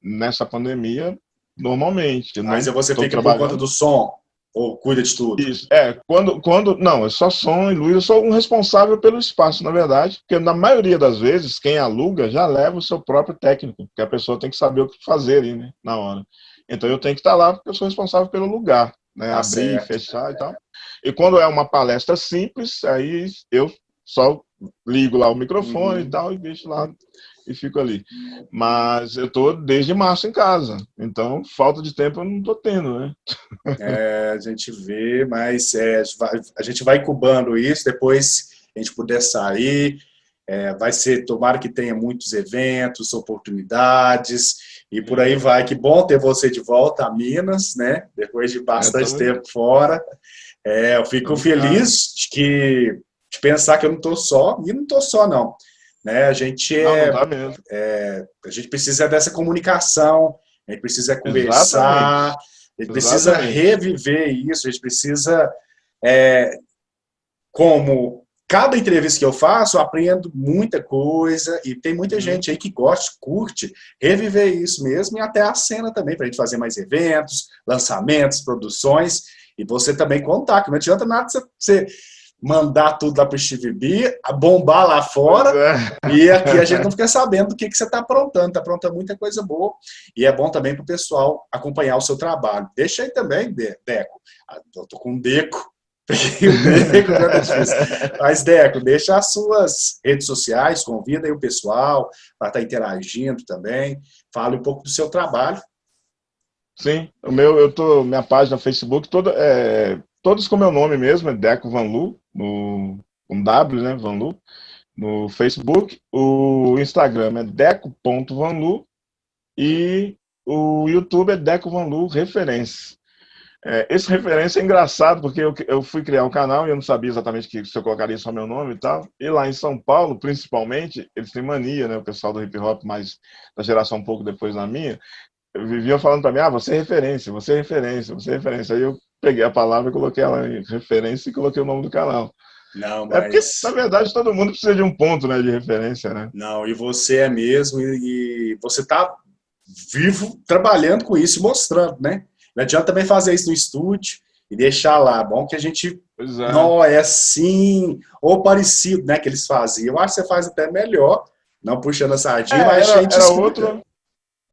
nessa pandemia normalmente. Eu Mas não você estou fica por conta trabalhando. do som, ou cuida de tudo? Isso. Não, é só som e luz. Eu sou um responsável pelo espaço, na verdade, porque na maioria das vezes, quem aluga já leva o seu próprio técnico, porque a pessoa tem que saber o que fazer ali, né, na hora. Então eu tenho que estar lá porque eu sou responsável pelo lugar, né, Tá abrir, certo. fechar e tal. E quando é uma palestra simples, aí eu só ligo lá o microfone e Uhum. tal e deixo lá e fico ali. Mas eu tô desde março em casa, então falta de tempo eu não tô tendo, né? A gente vê, mas a gente vai incubando isso, depois a gente puder sair, vai ser, tomara que tenha muitos eventos, oportunidades, e por aí vai. Que bom ter você de volta a Minas, né? Depois de bastante Tamo, tempo fora. Eu fico tamo cá. feliz de pensar que eu não estou só, e não estou só, não. Né? Não, não tá mesmo. A gente precisa dessa comunicação, a gente precisa conversar, Exatamente. a gente precisa Exatamente. reviver isso, a gente precisa, é, como cada entrevista que eu faço, eu aprendo muita coisa e tem muita Uhum. gente aí que gosta, curte, reviver isso mesmo e até a cena também, para a gente fazer mais eventos, lançamentos, produções, e você também contar, que não adianta nada você mandar tudo lá para o Steve B, bombar lá Pois fora, é. e aqui a gente não fica sabendo do que você está aprontando muita coisa boa, e é bom também para o pessoal acompanhar o seu trabalho. Deixa aí também, Deco. Eu estou com um Deco, peguei o Deco, já tá difícil. Mas, Deco, deixa as suas redes sociais, convida aí o pessoal para estar interagindo também, fale um pouco do seu trabalho. Sim, minha página no Facebook todos com meu nome mesmo, é Deco Van Lu, com W, né, Van Lu, no Facebook. O Instagram é deco.vanlu e o YouTube é Deco Van Lu Referência. Esse referência é engraçado, porque eu fui criar um canal e eu não sabia exatamente se eu colocaria só meu nome e tal. E lá em São Paulo, principalmente, eles têm mania, né? O pessoal do hip hop, mais da geração um pouco depois da minha, viviam falando para mim, você é referência, você é referência, você é referência. Aí eu peguei a palavra, coloquei ela em referência e coloquei o nome do canal. Não, É porque, na mas verdade, todo mundo precisa de um ponto, né, de referência, né? não, e você é mesmo, e você está vivo trabalhando com isso e mostrando, né? Não adianta também fazer isso no estúdio e deixar lá. Bom que a gente Pois é. não é assim, ou parecido, né, que eles faziam. Eu acho que você faz até melhor, não puxando a sardinha, mas a gente Era escuta. outro.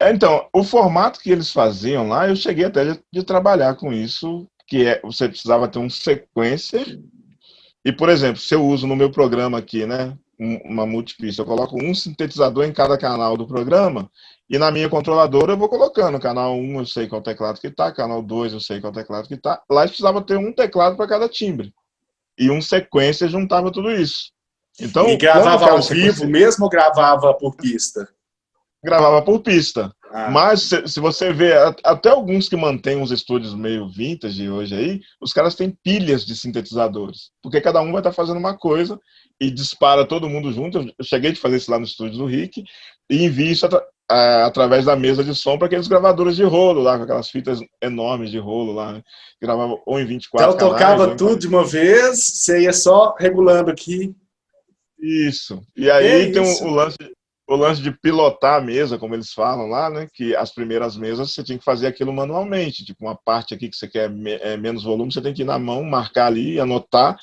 Então, o formato que eles faziam lá, eu cheguei até de trabalhar com isso, você precisava ter um sequencer. E, por exemplo, se eu uso no meu programa aqui, né, uma multipista, eu coloco um sintetizador em cada canal do programa, e na minha controladora eu vou colocando. Canal 1 eu sei qual teclado que está, canal 2 eu sei qual teclado que está. Lá eu precisava ter um teclado para cada timbre. E um sequência juntava tudo isso. Então, e gravava ao vivo mesmo ou gravava por pista? Gravava por pista. Mas se você vê, até alguns que mantêm uns estúdios meio vintage hoje aí, os caras têm pilhas de sintetizadores. Porque cada um vai estar fazendo uma coisa e dispara todo mundo junto. Eu cheguei a fazer isso lá no estúdio do Rick e envio isso através da mesa de som para aqueles gravadores de rolo lá, com aquelas fitas enormes de rolo lá, né? Gravava ou em 24 então canais. Tocava tudo de uma vez, você ia só regulando aqui. Isso. E aí tem o lance de pilotar a mesa, como eles falam lá, né? Que as primeiras mesas você tinha que fazer aquilo manualmente. Tipo, uma parte aqui que você quer menos volume, você tem que ir na mão, marcar ali, anotar.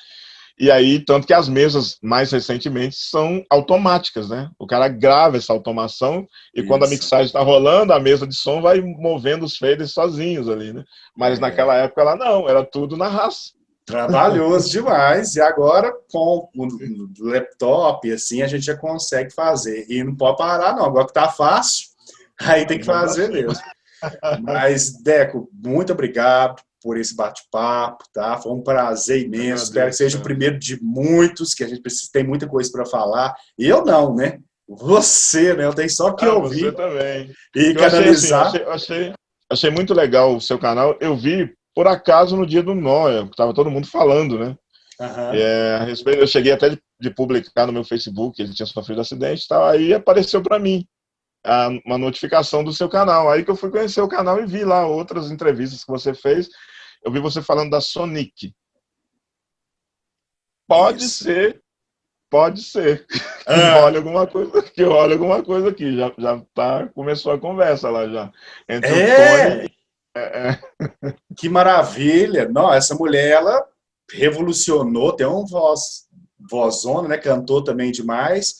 E aí, tanto que as mesas, mais recentemente, são automáticas, né? O cara grava essa automação e quando a mixagem está rolando, a mesa de som vai movendo os faders sozinhos ali, né? Mas naquela época ela não, era tudo na raça. Trabalhoso demais, e agora com o laptop, assim, a gente já consegue fazer. E não pode parar, não. Agora que tá fácil, aí tem que fazer mesmo. Mas, Deco, muito obrigado por esse bate-papo, tá? Foi um prazer imenso. Espero que seja o primeiro de muitos, que a gente tem muita coisa para falar. Eu não, né? Você, né? Eu tenho só que ouvir. Você também. E canalizar. Achei muito legal o seu canal. Eu vi por acaso no dia do Noel, que estava todo mundo falando, né? A respeito, eu cheguei até de publicar no meu Facebook, ele tinha sofrido acidente e tal, aí apareceu para mim uma notificação do seu canal. Aí que eu fui conhecer o canal e vi lá outras entrevistas que você fez. Eu vi você falando da Sonic. Pode ser que olhe alguma coisa aqui. Começou a conversa lá já. Entre o Tony. Que maravilha! Não, essa mulher, ela revolucionou, tem um vozona, né? Cantou também demais.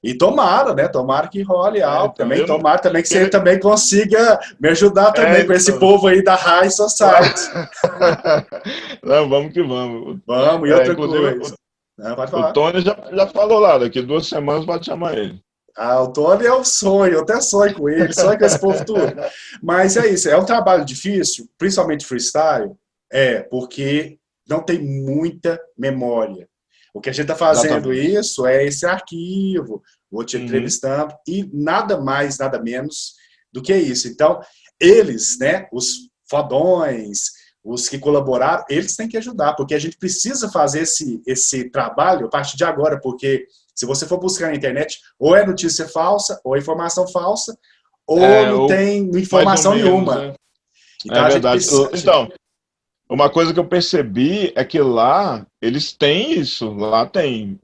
E tomara, né? Tomara que role algo também. Tomara também que você também consiga me ajudar também com esse povo aí da High Society. Não, vamos que vamos. Vamos, e outra coisa. Pode falar. O Tony já falou lá, daqui 2 semanas pode chamar ele. O Tony é o sonho, eu até sonho com ele, sonho com esse povo tudo. Mas é isso, é um trabalho difícil, principalmente freestyle, porque não tem muita memória. O que a gente está fazendo isso é esse arquivo, vou te entrevistando, e nada mais, nada menos do que isso. Então, eles, né, os fodões, os que colaboraram, eles têm que ajudar, porque a gente precisa fazer esse trabalho a partir de agora, porque se você for buscar na internet, ou é notícia falsa, ou é informação falsa, ou não tem informação nenhuma. Né? Então, a verdade. Então, uma coisa que eu percebi é que lá eles têm isso. Lá tem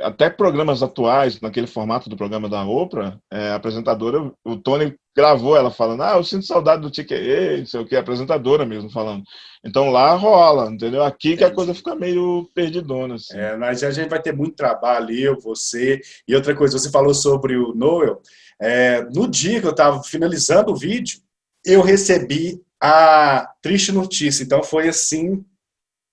até programas atuais, naquele formato do programa da Oprah, a apresentadora, o Tony gravou ela falando, eu sinto saudade do TQA, não sei o que, a apresentadora mesmo falando. Então lá rola, entendeu? Aqui que a coisa fica meio perdidona. Assim. Mas a gente vai ter muito trabalho, eu, você. E outra coisa, você falou sobre o Noel. No dia que eu estava finalizando o vídeo, eu recebi a triste notícia. Então foi assim,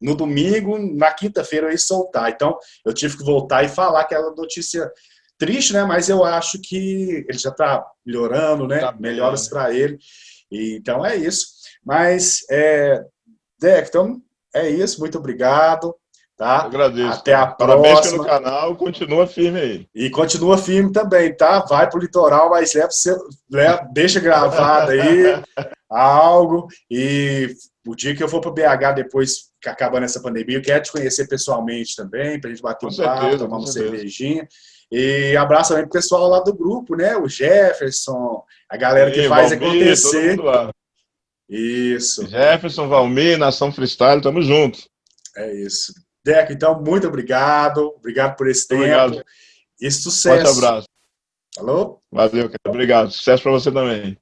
no domingo, na quinta-feira eu ia soltar. Então eu tive que voltar e falar aquela notícia triste, né? Mas eu acho que ele já está melhorando, né? Melhoras para ele. Então é isso. Mas, Deco, então é isso. Muito obrigado. Tá? Eu agradeço. Até a Parabéns próxima. pelo canal, continua firme aí. E continua firme também, tá? Vai pro litoral, mas deixa gravado aí algo. E o dia que eu for pro BH, depois que acabando essa pandemia, eu quero te conhecer pessoalmente também, pra gente bater um papo, tomar uma cervejinha. E abraço também pro pessoal lá do grupo, né? O Jefferson, a galera que faz Valmir, acontecer. todo mundo lá. Isso. Jefferson, Valmir, Nação Freestyle, tamo junto. É isso. Deco, então, muito obrigado. Obrigado por esse tempo. Obrigado. E sucesso. Forte abraço. Falou? Valeu, cara. Obrigado. Sucesso para você também.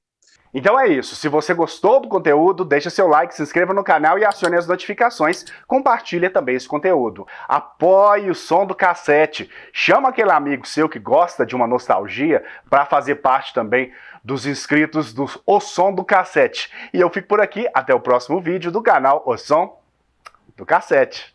Então é isso, se você gostou do conteúdo, deixa seu like, se inscreva no canal e acione as notificações, compartilha também esse conteúdo. Apoie o Som do Cassete, chama aquele amigo seu que gosta de uma nostalgia para fazer parte também dos inscritos do O Som do Cassete. E eu fico por aqui, até o próximo vídeo do canal O Som do Cassete.